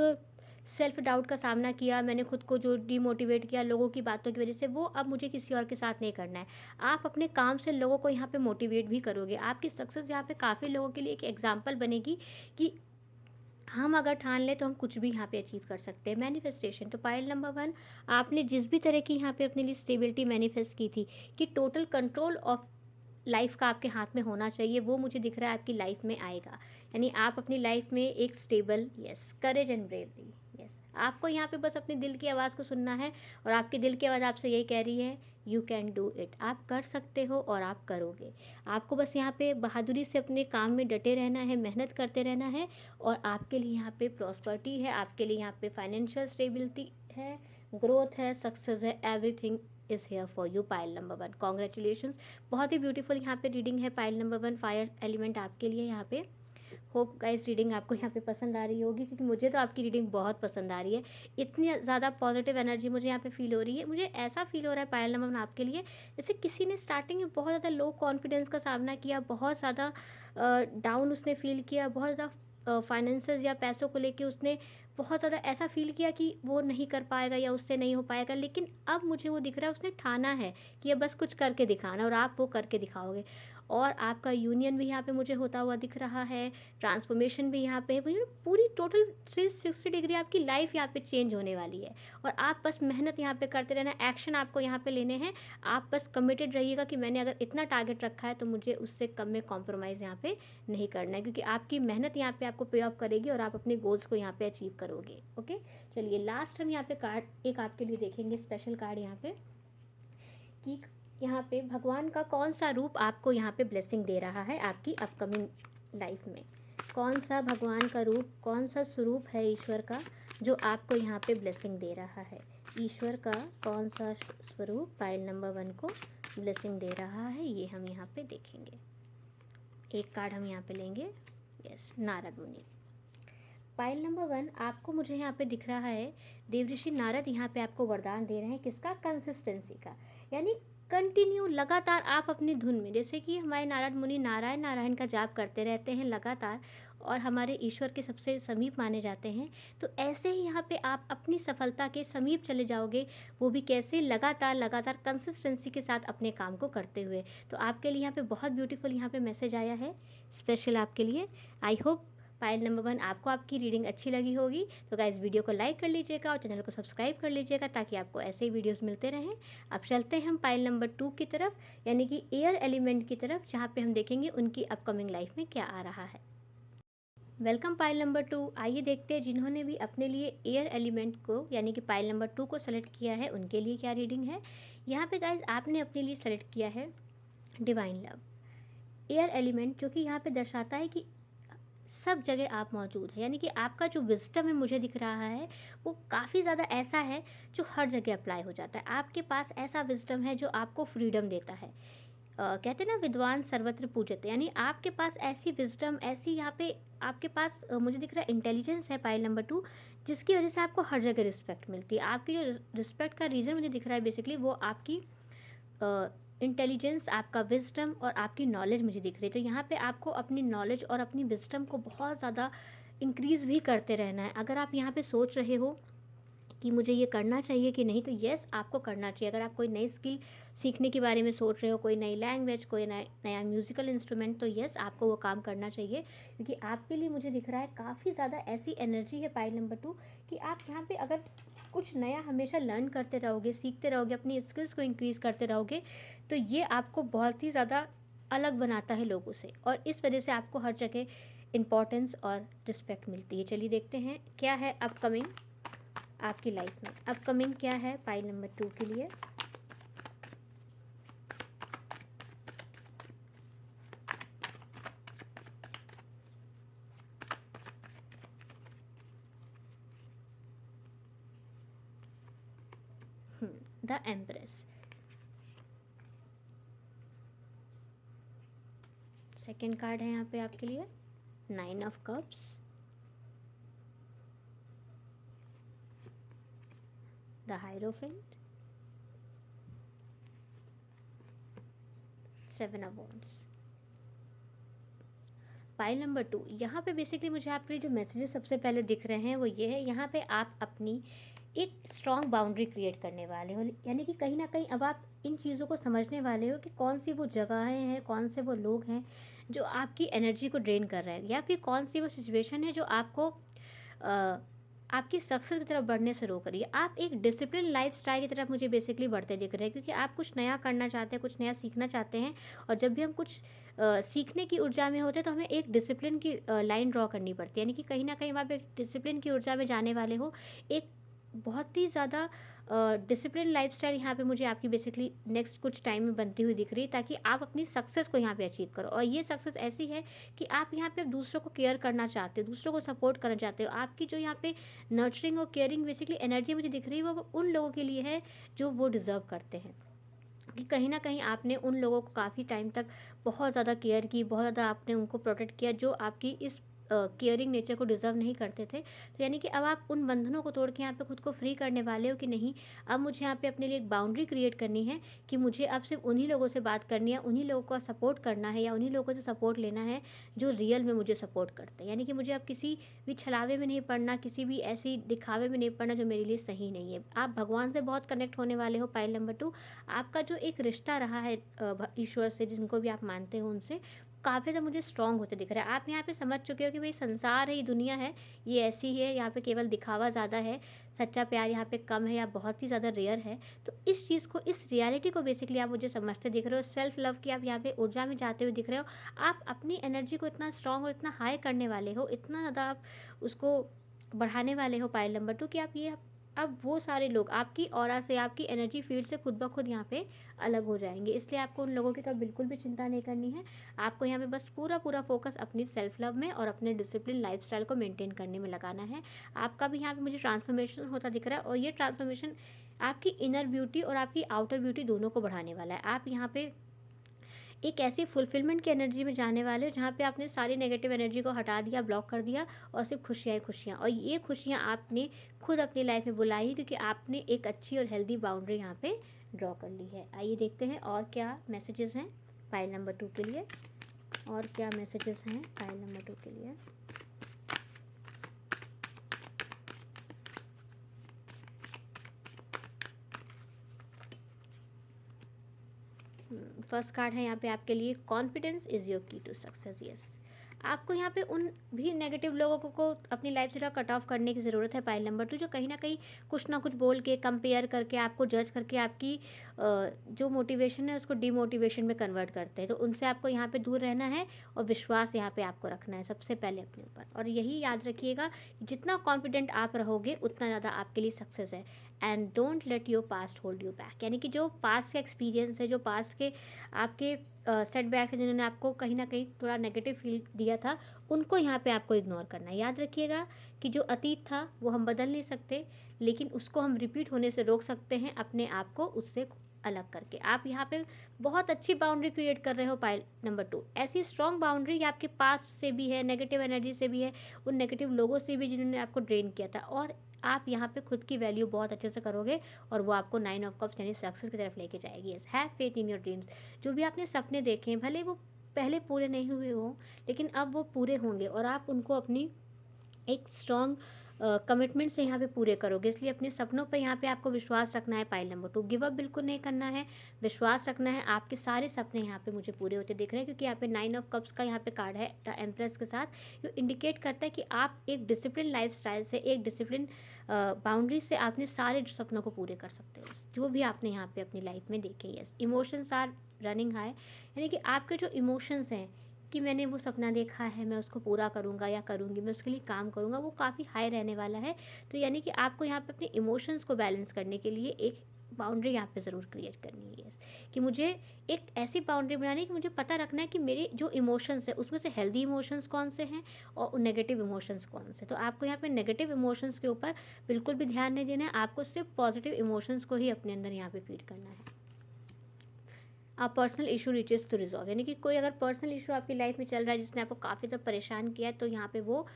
सेल्फ डाउट का सामना किया, मैंने खुद को जो डिमोटिवेट किया लोगों की बातों की वजह से, वो अब मुझे किसी और के साथ नहीं करना है। आप अपने काम से लोगों को यहाँ पे मोटिवेट भी करोगे। आपकी सक्सेस यहाँ पे काफ़ी लोगों के लिए एक एग्जाम्पल बनेगी कि हम अगर ठान लें तो हम कुछ भी यहाँ पे अचीव कर सकते हैं। मैनिफेस्टेशन, तो पाइल नंबर 1 आपने जिस भी तरह की यहाँ पे अपने लिए स्टेबिलिटी मैनिफेस्ट की थी कि टोटल कंट्रोल ऑफ लाइफ का आपके हाथ में होना चाहिए, वो मुझे दिख रहा है आपकी लाइफ में आएगा। यानी आप अपनी लाइफ में एक stable, yes, courage and bravery, yes, आपको यहाँ पे बस अपने दिल की आवाज़ को सुनना है और आपकी दिल की आवाज़ आपसे यही कह रही है यू कैन डू इट, आप कर सकते हो और आप करोगे। आपको बस यहाँ पे बहादुरी से अपने काम में डटे रहना है, मेहनत करते रहना है और आपके लिए यहाँ पे प्रॉस्पर्टी है, आपके लिए यहाँ पे फाइनेंशियल स्टेबिलिटी है, ग्रोथ है, सक्सेस है, everything is here for you pile number 1। Congratulations, बहुत ही ब्यूटीफुल यहाँ पे रीडिंग है पाइल नंबर 1, फायर एलिमेंट आपके लिए यहाँ पे। होप गाइस रीडिंग आपको यहाँ पे पसंद आ रही होगी, क्योंकि मुझे तो आपकी रीडिंग बहुत पसंद आ रही है। इतनी ज़्यादा पॉजिटिव एनर्जी मुझे यहाँ पे फील हो रही है। मुझे ऐसा फील हो रहा है पायल नंबर 1 आपके लिए जैसे किसी ने स्टार्टिंग में बहुत ज़्यादा लो कॉन्फिडेंस का सामना किया, बहुत ज़्यादा डाउन उसने फील किया, बहुत ज़्यादा फाइनेंसेस या पैसों को लेके उसने बहुत ज़्यादा ऐसा फ़ील किया कि वो नहीं कर पाएगा या उससे नहीं हो पाएगा। लेकिन अब मुझे वो दिख रहा है उसने ठाना है कि अब बस कुछ करके दिखाना, और आप वो करके दिखाओगे। और आपका यूनियन भी यहाँ पे मुझे होता हुआ दिख रहा है, ट्रांसफॉर्मेशन भी यहाँ पे है, पूरी टोटल 360 डिग्री आपकी लाइफ यहाँ पे चेंज होने वाली है। और आप बस मेहनत यहाँ पे करते रहना, एक्शन आपको यहाँ पे लेने हैं। आप बस कमिटेड रहिएगा कि मैंने अगर इतना टारगेट रखा है तो मुझे उससे कम में कॉम्प्रोमाइज़ यहाँ पे नहीं करना है, क्योंकि आपकी मेहनत यहाँ पे आपको पे ऑफ करेगी और आप अपने गोल्स को यहाँ पे अचीव करोगे। ओके, चलिए लास्ट हम यहाँ पे कार्ड एक आपके लिए देखेंगे, स्पेशल कार्ड यहाँ पे, कि यहाँ पे भगवान का कौन सा रूप आपको यहाँ पे ब्लेसिंग दे रहा है आपकी अपकमिंग लाइफ में। कौन सा भगवान का रूप, कौन सा स्वरूप है ईश्वर का जो आपको यहाँ पे ब्लेसिंग दे रहा है। ईश्वर का कौन सा स्वरूप पाइल नंबर 1 को ब्लेसिंग दे रहा है, ये हम यहाँ पे देखेंगे। एक कार्ड हम यहाँ पे लेंगे, यस, नारद मुनि। पाइल नंबर 1 आपको मुझे यहाँ पे दिख रहा है देवऋषि नारद यहाँ पे आपको वरदान दे रहे हैं, किसका, कंसिस्टेंसी का। यानी कंटिन्यू, लगातार आप अपनी धुन में, जैसे कि हमारे नारद मुनि नारायण नारायण का जाप करते रहते हैं लगातार और हमारे ईश्वर के सबसे समीप माने जाते हैं, तो ऐसे ही यहाँ पे आप अपनी सफलता के समीप चले जाओगे। वो भी कैसे, लगातार लगातार कंसिस्टेंसी के साथ अपने काम को करते हुए। तो आपके लिए यहाँ पे बहुत ब्यूटीफुल यहाँ पे मैसेज आया है स्पेशल आपके लिए। आई होप पाइल नंबर 1 आपको आपकी रीडिंग अच्छी लगी होगी तो गाइस वीडियो को लाइक कर लीजिएगा और चैनल को सब्सक्राइब कर लीजिएगा ताकि आपको ऐसे ही वीडियोस मिलते रहें। अब चलते हैं हम पाइल नंबर 2 की तरफ, यानी कि एयर एलिमेंट की तरफ, जहाँ पे हम देखेंगे उनकी अपकमिंग लाइफ में क्या आ रहा है। Welcome pile number 2। आइए देखते हैं जिन्होंने भी अपने लिए एयर एलिमेंट को यानी कि पाइल नंबर 2 को सेलेक्ट किया है उनके लिए क्या रीडिंग है। यहाँ पे गाइस आपने अपने लिए सेलेक्ट किया है डिवाइन लव एयर एलिमेंट, जो कि यहाँ पे दर्शाता है कि सब जगह आप मौजूद हैं, यानी कि आपका जो विजडम है मुझे दिख रहा है वो काफ़ी ज़्यादा ऐसा है जो हर जगह अप्लाई हो जाता है। आपके पास ऐसा विजडम है जो आपको फ्रीडम देता है। कहते हैं ना विद्वान सर्वत्र पूज्यते, यानी आपके पास ऐसी विजडम, ऐसी यहाँ पे आपके पास मुझे दिख रहा है इंटेलिजेंस है पाइल नंबर 2, जिसकी वजह से आपको हर जगह रिस्पेक्ट मिलती है। आपकी जो रिस्पेक्ट का रीज़न मुझे दिख रहा है बेसिकली वो आपकी इंटेलिजेंस, आपका विजडम और आपकी नॉलेज मुझे दिख रही है। तो यहाँ पे आपको अपनी नॉलेज और अपनी विजडम को बहुत ज़्यादा इंक्रीज़ भी करते रहना है। अगर आप यहाँ पे सोच रहे हो कि मुझे ये करना चाहिए कि नहीं, तो येस आपको करना चाहिए। अगर आप कोई नई स्किल सीखने के बारे में सोच रहे हो, कोई नई लैंग्वेज, कोई नया म्यूज़िकल इंस्ट्रूमेंट, तो येस आपको वो काम करना चाहिए, क्योंकि आपके लिए मुझे दिख रहा है काफ़ी ज़्यादा ऐसी एनर्जी है पाइल नंबर 2 कि आप यहाँ पे अगर कुछ नया हमेशा लर्न करते रहोगे, सीखते रहोगे, अपनी स्किल्स को इंक्रीज़ करते रहोगे, तो ये आपको बहुत ही ज़्यादा अलग बनाता है लोगों से, और इस वजह से आपको हर जगह इम्पोर्टेंस और रिस्पेक्ट मिलती है। चलिए देखते हैं क्या है अपकमिंग आपकी लाइफ में। अपकमिंग क्या है पाइल नंबर 2 के लिए। द एम्प्रेस, सेकेंड कार्ड है यहाँ पे आपके लिए 9 of cups, the hierophant, 7 of wands. Pile number 2, यहाँ पे बेसिकली मुझे आपके जो मैसेजेस सबसे पहले दिख रहे हैं वो ये है, यहाँ पे आप अपनी एक स्ट्रॉन्ग बाउंड्री क्रिएट करने वाले हो, यानी कि कहीं ना कहीं अब आप इन चीज़ों को समझने वाले हो कि कौन सी वो जगहें हैं, कौन से वो लोग हैं जो आपकी एनर्जी को ड्रेन कर रहे हैं, या फिर कौन सी वो सिचुएशन है जो आपको आपकी सक्सेस की तरफ बढ़ने से रोक रही है। आप एक डिसिप्लिन लाइफस्टाइल की तरफ मुझे बेसिकली बढ़ते दिख रहे हैं, क्योंकि आप कुछ नया करना चाहते हैं, कुछ नया सीखना चाहते हैं, और जब भी हम कुछ सीखने की ऊर्जा में होते हैं तो हमें एक डिसिप्लिन की लाइन ड्रॉ करनी पड़ती है, यानी कि कहीं ना कहीं आप एक डिसिप्लिन की ऊर्जा में जाने वाले हो। एक बहुत ही ज़्यादा डिसिप्लिन लाइफस्टाइल यहाँ पे मुझे आपकी बेसिकली नेक्स्ट कुछ टाइम में बनती हुई दिख रही है, ताकि आप अपनी सक्सेस को यहाँ पे अचीव करो। और ये सक्सेस ऐसी है कि आप यहाँ पे दूसरों को केयर करना चाहते हो, दूसरों को सपोर्ट करना चाहते हो। आपकी जो यहाँ पे नर्चरिंग और केयरिंग बेसिकली एनर्जी मुझे दिख रही है वो उन लोगों के लिए है जो वो डिज़र्व करते हैं, कि कहीं ना कहीं आपने उन लोगों को काफ़ी टाइम तक बहुत ज़्यादा केयर की, बहुत ज़्यादा आपने उनको प्रोटेक्ट किया जो आपकी इस केयरिंग नेचर को डिज़र्व नहीं करते थे। तो यानी कि अब आप उन बंधनों को तोड़ के यहाँ पे खुद को फ्री करने वाले हो कि नहीं, अब मुझे यहाँ पे अपने लिए एक बाउंड्री क्रिएट करनी है कि मुझे अब सिर्फ उन्हीं लोगों से बात करनी है, उन्हीं लोगों का सपोर्ट करना है, या उन्हीं लोगों से सपोर्ट लेना है जो रियल में मुझे सपोर्ट करते हैं। यानी कि मुझे अब किसी भी छलावे में नहीं पड़ना, किसी भी ऐसी दिखावे में नहीं पड़ना जो मेरे लिए सही नहीं है। आप भगवान से बहुत कनेक्ट होने वाले हो पाइल नंबर 2। आपका जो एक रिश्ता रहा है ईश्वर से, जिनको भी आप मानते हो, उनसे काफ़ी ज़्यादा मुझे स्ट्रॉन्ग होते दिख रहा है। आप यहाँ पे समझ चुके हो कि भाई संसार है, ये दुनिया है, ये ऐसी है, यहाँ पे केवल दिखावा ज़्यादा है, सच्चा प्यार यहाँ पे कम है या बहुत ही ज़्यादा रेयर है। तो इस चीज़ को, इस रियलिटी को बेसिकली आप मुझे समझते दिख रहे हो। सेल्फ लव की आप यहाँ पे ऊर्जा में जाते हुए दिख रहे हो। आप अपनी एनर्जी को इतना स्ट्रॉन्ग और इतना हाई करने वाले हो, इतना ज़्यादा आप उसको बढ़ाने वाले हो पाइल नंबर 2, कि आप ये अब वो सारे लोग आपकी ऑरा से, आपकी एनर्जी फील्ड से खुद ब खुद यहाँ पे अलग हो जाएंगे। इसलिए आपको उन लोगों की तो बिल्कुल भी चिंता नहीं करनी है। आपको यहाँ पे बस पूरा पूरा फोकस अपनी सेल्फ लव में और अपने डिसिप्लिन लाइफस्टाइल को मेंटेन करने में लगाना है। आपका भी यहाँ पे मुझे ट्रांसफॉर्मेशन होता दिख रहा है, और ये ट्रांसफॉर्मेशन आपकी इनर ब्यूटी और आपकी आउटर ब्यूटी दोनों को बढ़ाने वाला है। आप यहाँ पे एक ऐसी फुलफिलमेंट की एनर्जी में जाने वाले हो जहाँ पे आपने सारी नेगेटिव एनर्जी को हटा दिया, ब्लॉक कर दिया, और सिर्फ खुशियाँ ही खुशियाँ। और ये खुशियाँ आपने खुद अपनी लाइफ में बुलाई, क्योंकि आपने एक अच्छी और हेल्दी बाउंड्री यहाँ पे ड्रॉ कर ली है। आइए देखते हैं और क्या मैसेजेस हैं पाइल नंबर 2 के लिए, और क्या मैसेजेस हैं पाइल नंबर 2 के लिए। फर्स्ट कार्ड है यहाँ पे आपके लिए, कॉन्फिडेंस इज़ योर की टू सक्सेस। यस, आपको यहाँ पे उन भी नेगेटिव लोगों को अपनी लाइफ से थोड़ा कट ऑफ करने की ज़रूरत है। पाइल नंबर 2 जो कहीं न कहीं कुछ ना कुछ बोल के, कंपेयर करके, आपको जज करके आपकी जो मोटिवेशन है उसको डिमोटिवेशन में कन्वर्ट करते हैं। तो उनसे आपको यहाँ पे दूर रहना है और विश्वास यहाँ पे आपको रखना है सबसे पहले अपने ऊपर। और यही याद रखिएगा, जितना कॉन्फिडेंट आप रहोगे उतना ज़्यादा आपके लिए सक्सेस है। And don't let your past hold you back, यानी कि जो पास्ट का एक्सपीरियंस है, जो पास्ट के आपके सेटबैक है, जिन्होंने आपको कहीं ना कहीं थोड़ा नेगेटिव फील दिया था, उनको यहाँ पे आपको इग्नोर करना है। याद रखिएगा कि जो अतीत था वो हम बदल नहीं सकते, लेकिन उसको हम रिपीट होने से रोक सकते हैं अपने आप को उससे अलग करके। आप यहाँ पे बहुत अच्छी बाउंड्री क्रिएट कर रहे हो पाइल नंबर 2। ऐसी स्ट्रॉन्ग बाउंड्री आपके पास्ट से भी है, नेगेटिव एनर्जी से भी है, उन नेगेटिव लोगों से भी जिन्होंने आपको ड्रेन किया था। और आप यहाँ पे खुद की वैल्यू बहुत अच्छे से करोगे और वो आपको 9 ऑफ कप्स यानी सक्सेस की तरफ लेके जाएगी। Yes, have faith in your dreams. जो भी आपने सपने देखे हैं, भले वो पहले पूरे नहीं हुए हों, लेकिन अब वो पूरे होंगे और आप उनको अपनी एक स्ट्रॉन्ग कमिटमेंट से यहाँ पे पूरे करोगे। इसलिए अपने सपनों पे यहाँ पे आपको विश्वास रखना है। पाइल नंबर 2 गिव अप बिल्कुल नहीं करना है, विश्वास रखना है। आपके सारे सपने यहाँ पे मुझे पूरे होते दिख रहे हैं, क्योंकि यहाँ पे 9 ऑफ कप्स का यहाँ पे कार्ड है द एम्प्रेस के साथ, जो इंडिकेट करता है कि आप एक डिसिप्लिन लाइफस्टाइल से, एक डिसिप्लिन बाउंड्री से आपने सारे सपनों को पूरे कर सकते हो, जो भी आपने यहाँ पे अपनी लाइफ में देखे। Yes, emotions are running high, यानी कि आपके जो इमोशंस हैं कि मैंने वो सपना देखा है, मैं उसको पूरा करूँगा या करूँगी, मैं उसके लिए काम करूँगा, वो काफ़ी हाई रहने वाला है। तो यानी कि आपको यहाँ पे अपने इमोशंस को बैलेंस करने के लिए एक बाउंड्री यहाँ पे ज़रूर क्रिएट करनी है। यस, कि मुझे एक ऐसी बाउंड्री बनानी है कि मुझे पता रखना है कि मेरे जो इमोशंस है उसमें से हेल्दी इमोशंस कौन से हैं और नेगेटिव इमोशंस कौन से। तो आपको यहाँ पे नेगेटिव इमोशंस के ऊपर बिल्कुल भी ध्यान नहीं देना है, आपको सिर्फ पॉजिटिव इमोशंस को ही अपने अंदर यहाँ पे फीड करना है। आप personal issue reaches to resolve, यानी कि कोई अगर पर्सनल इशू आपकी लाइफ में चल रहा है जिसने आपको काफ़ी ज़्यादा परेशान किया है, तो यहाँ पे वो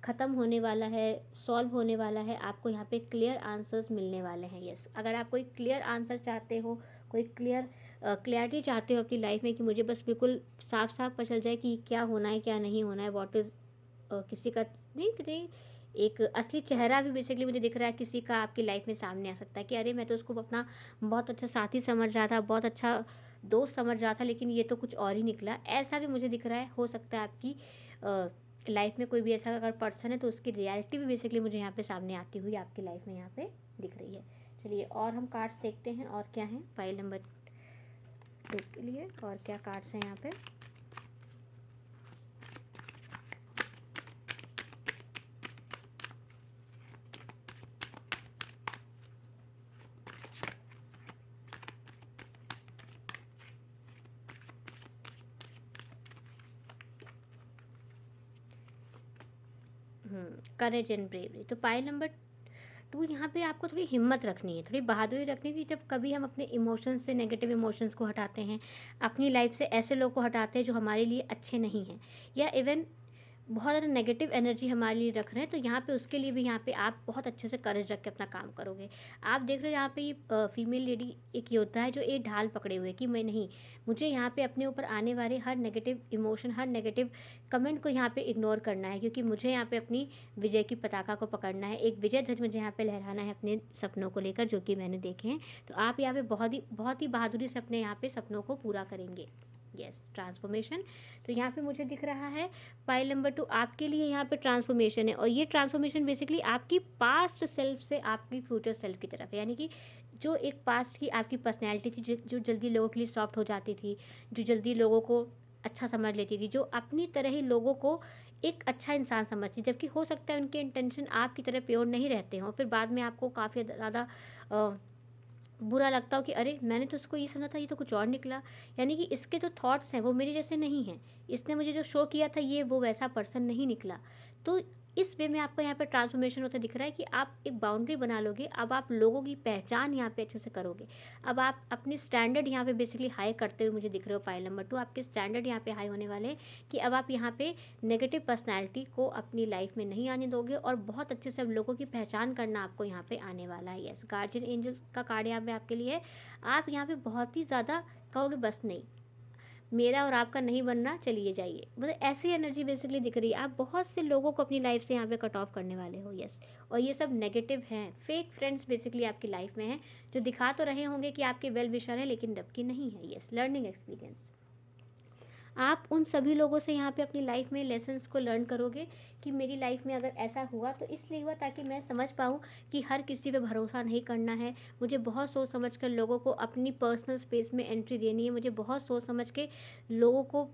ख़त्म होने वाला है, सॉल्व होने वाला है। आपको यहाँ पे क्लियर आंसर्स मिलने वाले हैं। यस, अगर आप कोई क्लियर आंसर चाहते हो, कोई क्लैरिटी चाहते हो अपनी लाइफ में, कि मुझे बस बिल्कुल साफ साफ पता चल जाए कि क्या होना है क्या नहीं होना है, वॉट इज़ किसी का नहीं, एक असली चेहरा भी बेसिकली मुझे दिख रहा है किसी का आपकी लाइफ में सामने आ सकता है कि अरे मैं तो उसको अपना बहुत अच्छा साथी समझ रहा था, बहुत अच्छा दोस्त समझ रहा था, लेकिन ये तो कुछ और ही निकला। ऐसा भी मुझे दिख रहा है। हो सकता है आपकी लाइफ में कोई भी ऐसा अगर पर्सन है तो उसकी रियलिटी भी बेसिकली मुझे यहाँ पे सामने आती हुई आपकी लाइफ में यहाँ पे दिख रही है। चलिए और हम कार्ड्स देखते हैं और क्या हैं फाइल नंबर 2 के लिए, और क्या कार्ड्स हैं यहाँ पे। Courage and bravery. तो पाइल नंबर 2 यहाँ पे आपको थोड़ी हिम्मत रखनी है, थोड़ी बहादुरी रखनी है कि जब कभी हम अपने इमोशंस से, नेगेटिव इमोशंस को हटाते हैं, अपनी लाइफ से ऐसे लोग को हटाते हैं जो हमारे लिए अच्छे नहीं हैं, या इवन बहुत ज़्यादा नेगेटिव एनर्जी हमारे लिए रख रहे हैं, तो यहाँ पे उसके लिए भी यहाँ पे आप बहुत अच्छे से करेज रख के अपना काम करोगे। आप देख रहे हो यहाँ पे ये फीमेल लेडी एक योद्धा है जो एक ढाल पकड़े हुए कि मैं नहीं, मुझे यहाँ पे अपने ऊपर आने वाले हर नेगेटिव इमोशन, हर नेगेटिव कमेंट को यहाँ पे इग्नोर करना है, क्योंकि मुझे यहाँ पे अपनी विजय की पताका को पकड़ना है, एक विजय ध्वज मुझे यहाँ पे लहराना है अपने सपनों को लेकर जो कि मैंने देखे हैं। तो आप यहाँ पे बहुत ही बहादुरी से अपने यहाँ पे सपनों को पूरा करेंगे। Yes, transformation. तो यहाँ पे मुझे दिख रहा है पाइल नंबर 2 आपके लिए यहाँ पे ट्रांसफॉर्मेशन है, और ये ट्रांसफॉर्मेशन बेसिकली आपकी पास्ट सेल्फ से आपकी फ्यूचर सेल्फ की तरफ है। यानी कि जो एक पास्ट की आपकी पर्सनैलिटी थी, जो जल्दी लोगों के लिए सॉफ्ट हो जाती थी, जो जल्दी लोगों को अच्छा समझ लेती थी, जो अपनी तरह ही लोगों को एक अच्छा इंसान समझती, जबकि हो सकता है उनके इंटेंशन आपकी तरह प्योर नहीं रहते हों, फिर बाद में आपको काफ़ी ज़्यादा बुरा लगता हो कि अरे मैंने तो उसको ये समझा था, ये तो कुछ और निकला। यानी कि इसके जो थॉट्स हैं वो मेरे जैसे नहीं हैं, इसने मुझे जो शो किया था ये वो वैसा पर्सन नहीं निकला। तो इस वे में आपको यहाँ पे ट्रांसफॉर्मेशन होता दिख रहा है कि आप एक बाउंड्री बना लोगे। अब आप लोगों की पहचान यहाँ पे अच्छे से करोगे। अब आप अपने स्टैंडर्ड यहाँ पे बेसिकली हाई करते हुए मुझे दिख रहे हो। पाइल नंबर 2 आपके स्टैंडर्ड यहाँ पे हाई होने वाले हैं कि अब आप यहाँ पे नेगेटिव पर्सनैलिटी को अपनी लाइफ में नहीं आने दोगे, और बहुत अच्छे से अब लोगों की पहचान करना आपको यहाँ पे आने वाला है। यस, गार्जियन एंजल का कार्ड यहाँ पे आपके लिए। आप यहाँ पे बहुत ही ज़्यादा कहोगे बस नहीं, मेरा और आपका नहीं बनना, चलिए जाइए, मतलब ऐसी एनर्जी बेसिकली दिख रही है। आप बहुत से लोगों को अपनी लाइफ से यहाँ पे कट ऑफ करने वाले हो। यस, और ये सब नेगेटिव हैं, फेक फ्रेंड्स बेसिकली आपकी लाइफ में हैं, जो दिखा तो रहे होंगे कि आपके वेल विशर हैं, लेकिन जबकि नहीं है। Yes, learning experience. आप उन सभी लोगों से यहाँ पे अपनी लाइफ में लेसन्स को लर्न करोगे कि मेरी लाइफ में अगर ऐसा हुआ तो इसलिए हुआ ताकि मैं समझ पाऊँ कि हर किसी पे भरोसा नहीं करना है। मुझे बहुत सोच समझ कर लोगों को अपनी पर्सनल स्पेस में एंट्री देनी है। मुझे बहुत सोच समझ के लोगों को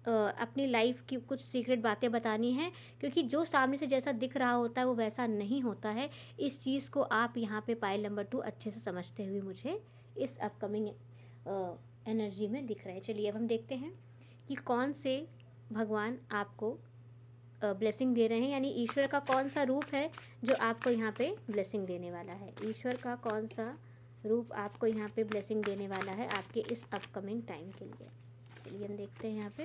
अपनी लाइफ की कुछ सीक्रेट बातें बतानी हैं, क्योंकि जो सामने से जैसा दिख रहा होता है वो वैसा नहीं होता है। इस चीज़ को आप यहाँ पे पाइल नंबर 2 अच्छे से समझते हुए मुझे इस अपकमिंग एनर्जी में दिख रहे हैं। चलिए अब हम देखते हैं कि कौन से भगवान आपको ब्लेसिंग दे रहे हैं, यानी ईश्वर का कौन सा रूप है जो आपको यहाँ पे ब्लेसिंग देने वाला है। ईश्वर का कौन सा रूप आपको यहाँ पे ब्लेसिंग देने वाला है आपके इस अपकमिंग टाइम के लिए। चलिए हम देखते हैं यहाँ पे।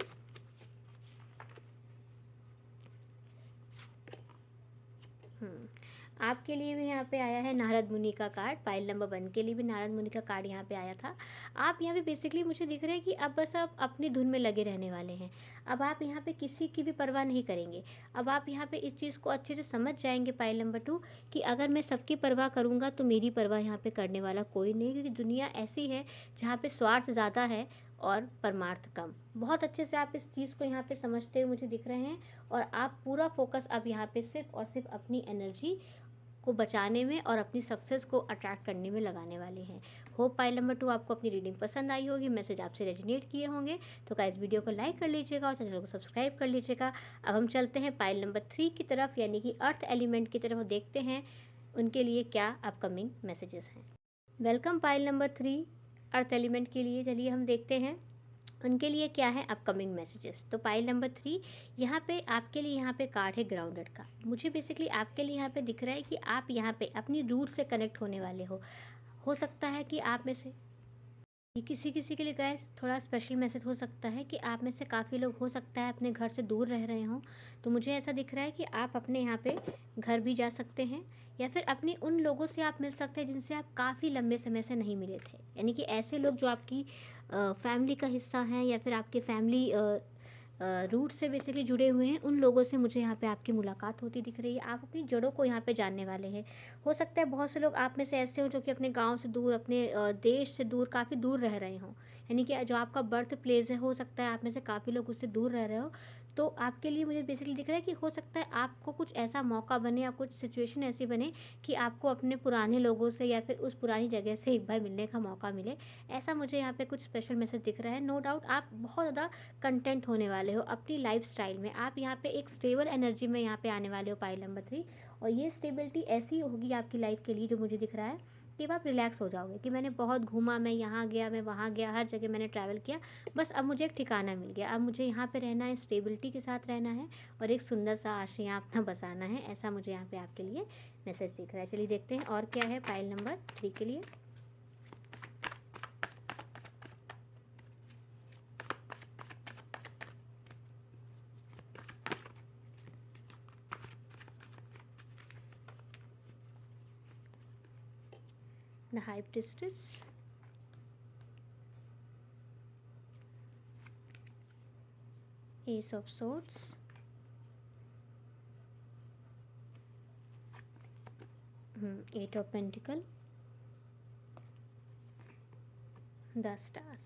आपके लिए भी यहाँ पे आया है नारद मुनि का कार्ड। पाइल नंबर 1 के लिए भी नारद मुनि का कार्ड यहाँ पे आया था। आप यहाँ पे बेसिकली मुझे दिख रहा है कि अब बस आप अपनी धुन में लगे रहने वाले हैं। अब आप यहाँ पे किसी की भी परवाह नहीं करेंगे। अब आप यहाँ पे इस चीज़ को अच्छे से समझ जाएंगे पाइल नंबर 2 कि अगर मैं सबकी परवाह करूँगा तो मेरी परवाह यहाँ पे करने वाला कोई नहीं, क्योंकि दुनिया ऐसी है जहाँ पे स्वार्थ ज़्यादा है और परमार्थ कम। बहुत अच्छे से आप इस चीज़ को यहाँ पे समझते हुए मुझे दिख रहे हैं, और आप पूरा फोकस अब यहाँ पे सिर्फ और सिर्फ अपनी एनर्जी को बचाने में और अपनी सक्सेस को अट्रैक्ट करने में लगाने वाले हैं। होप पाइल नंबर 2 आपको अपनी रीडिंग पसंद आई होगी, मैसेज आपसे रेजोनेट किए होंगे। तो गाइस वीडियो को लाइक कर लीजिएगा और चैनल को सब्सक्राइब कर लीजिएगा। अब हम चलते हैं पाइल नंबर 3 की तरफ, यानी कि अर्थ एलिमेंट की तरफ, देखते हैं उनके लिए क्या अपकमिंग मैसेजेस हैं। Welcome pile number 3 earth element के लिए। चलिए हम देखते हैं उनके लिए क्या है अपकमिंग मैसेजेस। तो पाइल नंबर 3 यहाँ पे आपके लिए यहाँ पे कार्ड है ग्राउंडेड का। मुझे बेसिकली आपके लिए यहाँ पे दिख रहा है कि आप यहाँ पे अपनी रूट से कनेक्ट होने वाले हो सकता है कि आप में से ये किसी किसी के लिए गाइस थोड़ा स्पेशल मैसेज हो सकता है कि आप में से काफ़ी लोग हो सकता है अपने घर से दूर रह रहे हों। तो मुझे ऐसा दिख रहा है कि आप अपने यहाँ पे घर भी जा सकते हैं, या फिर अपनी उन लोगों से आप मिल सकते हैं जिनसे आप काफ़ी लंबे समय से नहीं मिले थे। यानी कि ऐसे लोग जो आपकी फैमिली का हिस्सा हैं, या फिर आपके फैमिली रूट से बेसिकली जुड़े हुए हैं, उन लोगों से मुझे यहाँ पे आपकी मुलाकात होती दिख रही है। आप अपनी जड़ों को यहाँ पे जानने वाले हैं। हो सकता है बहुत से लोग आप में से ऐसे हो जो कि अपने गांव से दूर, अपने देश से दूर, काफ़ी दूर रह रहे हों। यानी कि जो आपका बर्थ प्लेस है, हो सकता है आप में से काफ़ी लोग उससे दूर रह रहे हो। तो आपके लिए मुझे बेसिकली दिख रहा है कि हो सकता है आपको कुछ ऐसा मौका बने या कुछ सिचुएशन ऐसी बने कि आपको अपने पुराने लोगों से या फिर उस पुरानी जगह से एक बार मिलने का मौका मिले। ऐसा मुझे यहाँ पे कुछ स्पेशल मैसेज दिख रहा है। नो डाउट आप बहुत ज़्यादा कंटेंट होने वाले हो अपनी लाइफ स्टाइल में। आप यहाँ पे एक स्टेबल एनर्जी में यहाँ पे आने वाले हो पाइल नंबर 3, और ये स्टेबिलिटी ऐसी होगी आपकी लाइफ के लिए जो मुझे दिख रहा है कि आप रिलैक्स हो जाओगे कि मैंने बहुत घूमा, मैं यहाँ गया, मैं वहाँ गया, हर जगह मैंने ट्रैवल किया, बस अब मुझे एक ठिकाना मिल गया। अब मुझे यहाँ पे रहना है, स्टेबिलिटी के साथ रहना है और एक सुंदर सा आशियाँ अपना बसाना है। ऐसा मुझे यहाँ पे आपके लिए मैसेज दिख रहा है। चलिए देखते हैं और क्या है पाइल नंबर 3 के लिए। The high priestess, ace of swords, eight of pentacle, the star.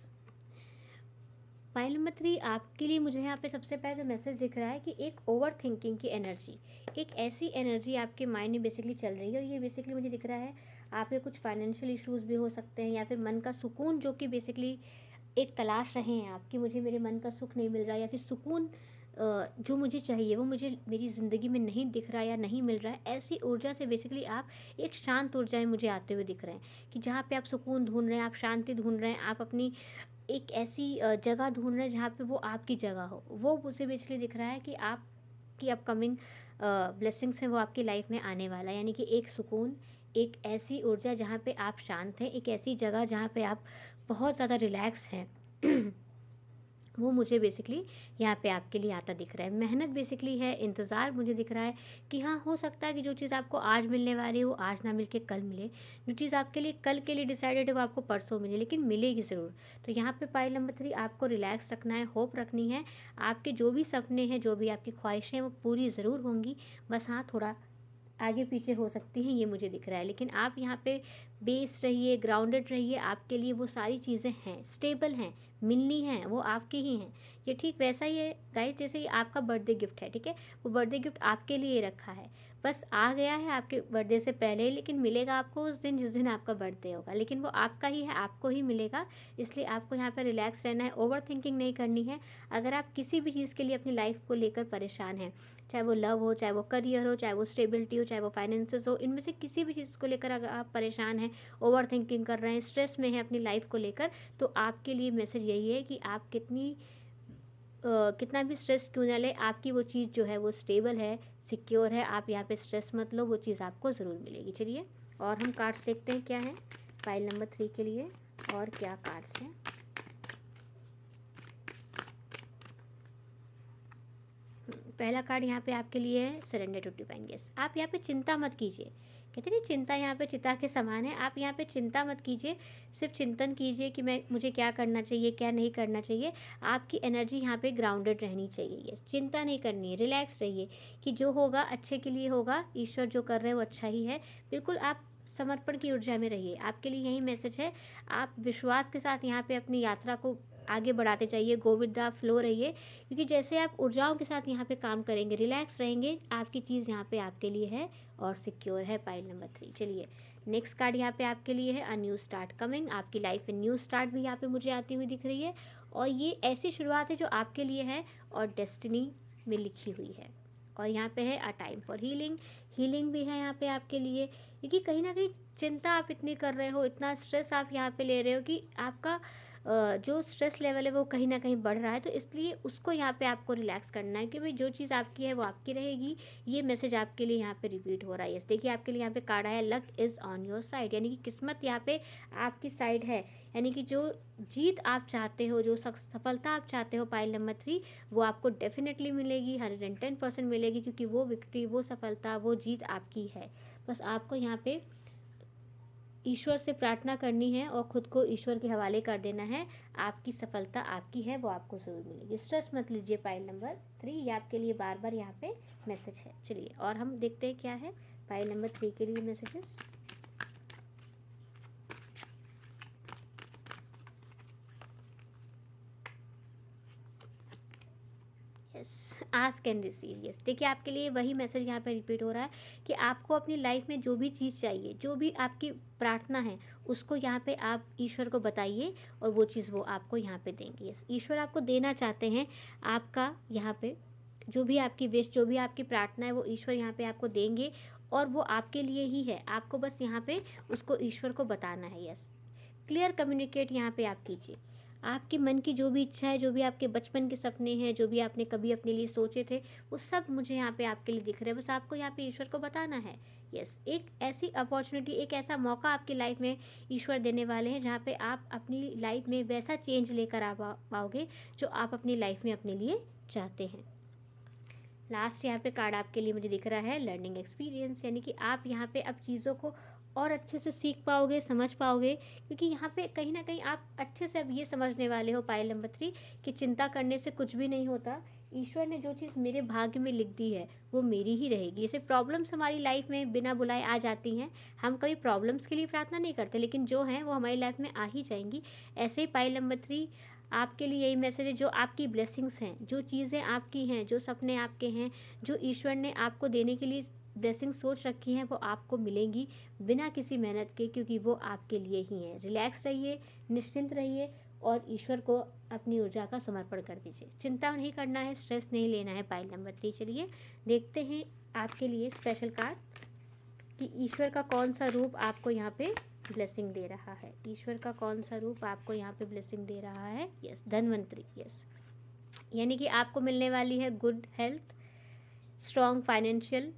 Pile number 3 आपके लिए मुझे यहाँ पे सबसे पहले जो मैसेज दिख रहा है कि एक ओवर थिंकिंग की एनर्जी, एक ऐसी एनर्जी आपके माइंड में बेसिकली चल रही है। और ये बेसिकली मुझे दिख रहा है आपके कुछ फाइनेंशियल इश्यूज़ भी हो सकते हैं, या फिर मन का सुकून जो कि बेसिकली एक तलाश रहे हैं आप कि मुझे मेरे मन का सुख नहीं मिल रहा, या फिर सुकून जो मुझे चाहिए वो मुझे मेरी ज़िंदगी में नहीं दिख रहा या नहीं मिल रहा है। ऐसी ऊर्जा से बेसिकली आप एक शांत ऊर्जाएं मुझे आते हुए दिख रहे हैं कि जहाँ पे आप सुकून ढूंढ रहे हैं, आप शांति ढूंढ रहे हैं, आप अपनी एक ऐसी जगह ढूंढ रहे हैं जहाँ पे वो आपकी जगह हो। वो मुझे बेसिकली दिख रहा है कि आपकी अपकमिंग ब्लेसिंग्स हैं वो आपकी लाइफ में आने वाला है। यानी कि एक सुकून, एक ऐसी ऊर्जा जहाँ पे आप शांत हैं, एक ऐसी जगह जहाँ पे आप बहुत ज़्यादा रिलैक्स हैं वो मुझे बेसिकली यहाँ पे आपके लिए आता दिख रहा है। मेहनत बेसिकली है, इंतज़ार मुझे दिख रहा है कि हाँ, हो सकता है कि जो चीज़ आपको आज मिलने वाली है वो आज ना मिल के कल मिले, जो चीज़ आपके लिए कल के लिए डिसाइडेड है वो आपको परसों मिले, लेकिन मिलेगी ज़रूर। तो यहाँ पे पाइल नंबर 3 आपको रिलैक्स रखना है, होप रखनी है। आपके जो भी सपने हैं, जो भी आपकी ख्वाहिशें हैं वो पूरी ज़रूर होंगी। बस हाँ, थोड़ा आगे पीछे हो सकती हैं, ये मुझे दिख रहा है। लेकिन आप यहाँ पे बेस रहिए, ग्राउंडेड रहिए, आपके लिए वो सारी चीज़ें हैं, स्टेबल हैं, मिलनी हैं वो आपकी ही हैं। ये ठीक वैसा ही है गाइस जैसे कि आपका बर्थडे गिफ्ट है, ठीक है, वो बर्थडे गिफ्ट आपके लिए रखा है, बस आ गया है आपके बर्थडे से पहले ही, लेकिन मिलेगा आपको उस दिन जिस दिन आपका बर्थडे होगा, लेकिन वो आपका ही है, आपको ही मिलेगा। इसलिए आपको यहाँ पर रिलैक्स रहना है, ओवर थिंकिंग नहीं करनी है। अगर आप किसी भी चीज़ के लिए अपनी लाइफ को लेकर परेशान हैं, चाहे वो लव हो, चाहे वो करियर हो, चाहे वो स्टेबिलिटी हो, चाहे वो फाइनेंसेस हो, इनमें से किसी भी चीज़ को लेकर अगर आप परेशान हैं, ओवर थिंकिंग कर रहे हैं, स्ट्रेस में हैं अपनी लाइफ को लेकर, तो आपके लिए मैसेज यही है कि आप कितना भी स्ट्रेस क्यों ना ले, आपकी वो चीज़ जो है वो स्टेबल है, सिक्योर है, आप यहाँ पे स्ट्रेस मत लो, वो चीज़ आपको ज़रूर मिलेगी। चलिए और हम कार्ड्स देखते हैं क्या है पाइल नंबर 3 के लिए, और क्या कार्ड्स हैं। पहला कार्ड यहाँ पे आपके लिए है सरेंडर टू डिवाइन। यस, आप यहाँ पे चिंता मत कीजिए, कहते नहीं चिंता यहाँ पे चिता के समान है, आप यहाँ पे चिंता मत कीजिए, सिर्फ चिंतन कीजिए कि मुझे क्या करना चाहिए, क्या नहीं करना चाहिए। आपकी एनर्जी यहाँ पे ग्राउंडेड रहनी चाहिए। यस, चिंता नहीं करनी है, रिलैक्स रहिए कि जो होगा अच्छे के लिए होगा, ईश्वर जो कर रहे हैं वो अच्छा ही है। बिल्कुल आप समर्पण की ऊर्जा में रहिए, आपके लिए यही मैसेज है। आप विश्वास के साथ यहाँ पे अपनी यात्रा को आगे बढ़ाते चाहिए, गो विद द फ्लो रहिए, क्योंकि जैसे आप ऊर्जाओं के साथ यहाँ पे काम करेंगे, रिलैक्स रहेंगे, आपकी चीज़ यहाँ पे आपके लिए है और सिक्योर है। Pile number 3। चलिए नेक्स्ट कार्ड यहाँ पे आपके लिए है अ न्यू स्टार्ट कमिंग। आपकी लाइफ में न्यू स्टार्ट भी यहाँ पे मुझे आती हुई दिख रही है, और ये ऐसी शुरुआत है जो आपके लिए है और डेस्टिनी में लिखी हुई है। और यहाँ पे है a time for healing, healing भी है यहाँ पे आपके लिए, क्योंकि कहीं ना कहीं चिंता आप इतनी कर रहे हो, इतना स्ट्रेस आप यहाँ पे ले रहे हो कि आपका जो स्ट्रेस लेवल है वो कहीं ना कहीं बढ़ रहा है, तो इसलिए उसको यहाँ पे आपको रिलैक्स करना है कि भाई जो चीज़ आपकी है वो आपकी रहेगी। ये मैसेज आपके लिए यहाँ पे रिपीट हो रहा है। यस, देखिए आपके लिए यहाँ पे कार्ड आया luck is on your side, यानी कि किस्मत यहाँ पे आपकी साइड है, यानी कि जो जीत आप चाहते हो, जो सफलता आप चाहते हो पाइल नंबर 3, वो आपको डेफिनेटली मिलेगी, 110% मिलेगी, क्योंकि वो विक्ट्री, वो सफलता, वो जीत आपकी है। बस आपको यहाँ पे ईश्वर से प्रार्थना करनी है और ख़ुद को ईश्वर के हवाले कर देना है, आपकी सफलता आपकी है, वो आपको ज़रूर मिलेगी। स्ट्रेस मत लीजिए पाइल नंबर 3, ये आपके लिए बार बार यहाँ पे मैसेज है। चलिए और हम देखते हैं क्या है पाइल नंबर 3 के लिए messages. Ask and receive. Yes, देखिए आपके लिए वही मैसेज यहाँ पे रिपीट हो रहा है कि आपको अपनी लाइफ में जो भी चीज़ चाहिए, जो भी आपकी प्रार्थना है, उसको यहाँ पे आप ईश्वर को बताइए और वो चीज़ वो आपको यहाँ पे देंगे। यस, ईश्वर आपको देना चाहते हैं, आपका यहाँ पे जो भी आपकी विश, जो भी आपकी प्रार्थना है, वो ईश्वर यहाँ पे आपको देंगे, और वो आपके लिए ही है। आपको बस यहाँ पे उसको ईश्वर को बताना है। यस, क्लियर कम्युनिकेट यहाँ पे आप कीजिए, आपके मन की जो भी इच्छा है, जो भी आपके बचपन के सपने हैं, जो भी आपने कभी अपने लिए सोचे थे, वो सब मुझे यहाँ पे आपके लिए दिख रहे हैं, बस आपको यहाँ पे ईश्वर को बताना है। यस, एक ऐसी अपॉर्चुनिटी, एक ऐसा मौका आपकी लाइफ में ईश्वर देने वाले हैं जहाँ पे आप अपनी लाइफ में वैसा चेंज लेकर आ पाओगे जो आप अपनी लाइफ में अपने लिए चाहते हैं। लास्ट यहाँ पे कार्ड आपके लिए मुझे दिख रहा है लर्निंग एक्सपीरियंस, यानी कि आप यहाँ पे अब चीज़ों को और अच्छे से सीख पाओगे, समझ पाओगे, क्योंकि यहाँ पे कहीं ना कहीं आप अच्छे से अब ये समझने वाले हो पाइल नंबर 3 कि चिंता करने से कुछ भी नहीं होता। ईश्वर ने जो चीज़ मेरे भाग्य में लिख दी है वो मेरी ही रहेगी। जैसे प्रॉब्लम्स हमारी लाइफ में बिना बुलाए आ जाती हैं, हम कभी प्रॉब्लम्स के लिए प्रार्थना नहीं करते, लेकिन जो हैं वो हमारी लाइफ में आ ही जाएंगी। ऐसे ही पाइल नंबर 3 आपके लिए यही मैसेज है, जो आपकी ब्लेसिंग्स हैं, जो चीज़ें आपकी हैं, जो सपने आपके हैं, जो ईश्वर ने आपको देने के लिए ब्लेसिंग सोच रखी हैं, वो आपको मिलेंगी बिना किसी मेहनत के, क्योंकि वो आपके लिए ही हैं। रिलैक्स रहिए, निश्चिंत रहिए और ईश्वर को अपनी ऊर्जा का समर्पण कर दीजिए। चिंता नहीं करना है, स्ट्रेस नहीं लेना है पाइल नंबर 3। चलिए देखते हैं आपके लिए स्पेशल कार्ड कि ईश्वर का कौन सा रूप आपको यहाँ पे ब्लेसिंग दे रहा है। ईश्वर का कौन सा रूप आपको यहाँ पे ब्लेसिंग दे रहा है। यस, धनवंतरी। यस, यानी कि आपको मिलने वाली है good health, strong financial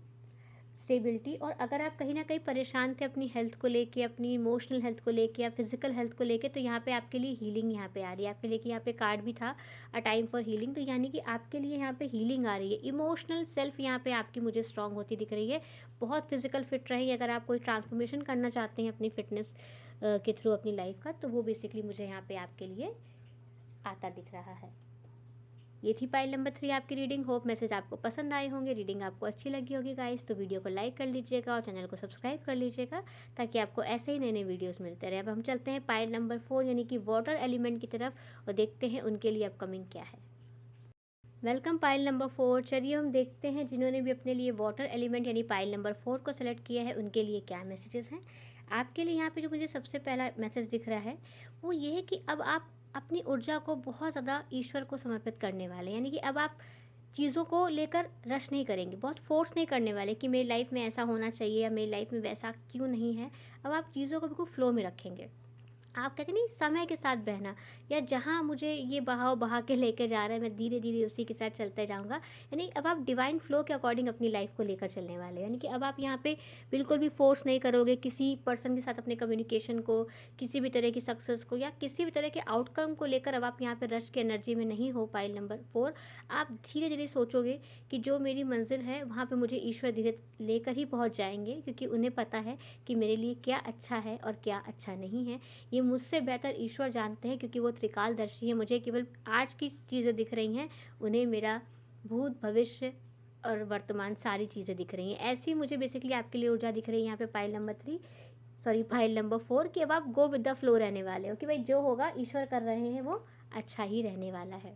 stability. और अगर आप कहीं ना कहीं परेशान थे अपनी हेल्थ को लेके, अपनी इमोशनल हेल्थ को लेके या फिजिकल हेल्थ को लेके, तो यहाँ पे आपके लिए हीलिंग यहाँ पे आ रही है। आपके लिए कि यहाँ पे कार्ड भी था अ टाइम फॉर हीलिंग, तो यानी कि आपके लिए यहाँ पे हीलिंग आ रही है। इमोशनल सेल्फ यहाँ पे आपकी मुझे स्ट्रांग होती दिख रही है। बहुत फिजिकल फिट रही, अगर आप कोई ट्रांसफॉर्मेशन करना चाहते हैं अपनी फिटनेस के थ्रू अपनी लाइफ का, तो वो बेसिकली मुझे यहाँ पे आपके लिए आता दिख रहा है। ये थी पाइल नंबर 3 आपकी रीडिंग। होप मैसेज आपको पसंद आए होंगे, रीडिंग आपको अच्छी लगी होगी गाइस। तो वीडियो को लाइक कर लीजिएगा और चैनल को सब्सक्राइब कर लीजिएगा ताकि आपको ऐसे ही नए नए वीडियोस मिलते रहे। अब हम चलते हैं पाइल नंबर 4 यानी कि वाटर एलिमेंट की तरफ और देखते हैं उनके लिए अपकमिंग क्या है। Welcome pile number 4। चलिए हम देखते हैं जिन्होंने भी अपने लिए वाटर एलिमेंट यानी पाइल नंबर 4 को सेलेक्ट किया है उनके लिए क्या मैसेजेस हैं आपके लिए। यहाँ पे जो मुझे सबसे पहला मैसेज दिख रहा है वो ये है कि अब आप अपनी ऊर्जा को बहुत ज़्यादा ईश्वर को समर्पित करने वाले, यानी कि अब आप चीज़ों को लेकर रश नहीं करेंगे, बहुत फोर्स नहीं करने वाले कि मेरी लाइफ में ऐसा होना चाहिए या मेरी लाइफ में वैसा क्यों नहीं है। अब आप चीज़ों को बिल्कुल फ्लो में रखेंगे। आप कहते नहीं समय के साथ बहना, या जहाँ मुझे ये बहाव बहा के लेके जा रहा है मैं धीरे धीरे उसी के साथ चलते जाऊँगा। यानी अब आप डिवाइन फ्लो के अकॉर्डिंग अपनी लाइफ को लेकर चलने वाले, यानी कि अब आप यहाँ पे बिल्कुल भी फोर्स नहीं करोगे किसी पर्सन के साथ अपने कम्युनिकेशन को, किसी भी तरह की सक्सेस को या किसी भी तरह के आउटकम को लेकर अब आप यहाँ पे रश की एनर्जी में नहीं हो। पाइल नंबर 4 आप धीरे धीरे सोचोगे कि जो मेरी मंजिल है वहाँ पे मुझे ईश्वर धीरे लेकर ही पहुँच जाएंगे, क्योंकि उन्हें पता है कि मेरे लिए क्या अच्छा है और क्या अच्छा नहीं है। ये मुझसे बेहतर ईश्वर जानते हैं क्योंकि वो त्रिकालदर्शी है। मुझे केवल आज की चीज़ें दिख रही हैं, उन्हें मेरा भूत भविष्य और वर्तमान सारी चीज़ें दिख रही हैं। ऐसी मुझे बेसिकली आपके लिए ऊर्जा दिख रही है यहाँ पे pile number 3, sorry pile number 4, कि अब आप गो विद द फ्लो रहने वाले हो कि भाई जो होगा ईश्वर कर रहे हैं वो अच्छा ही रहने वाला है।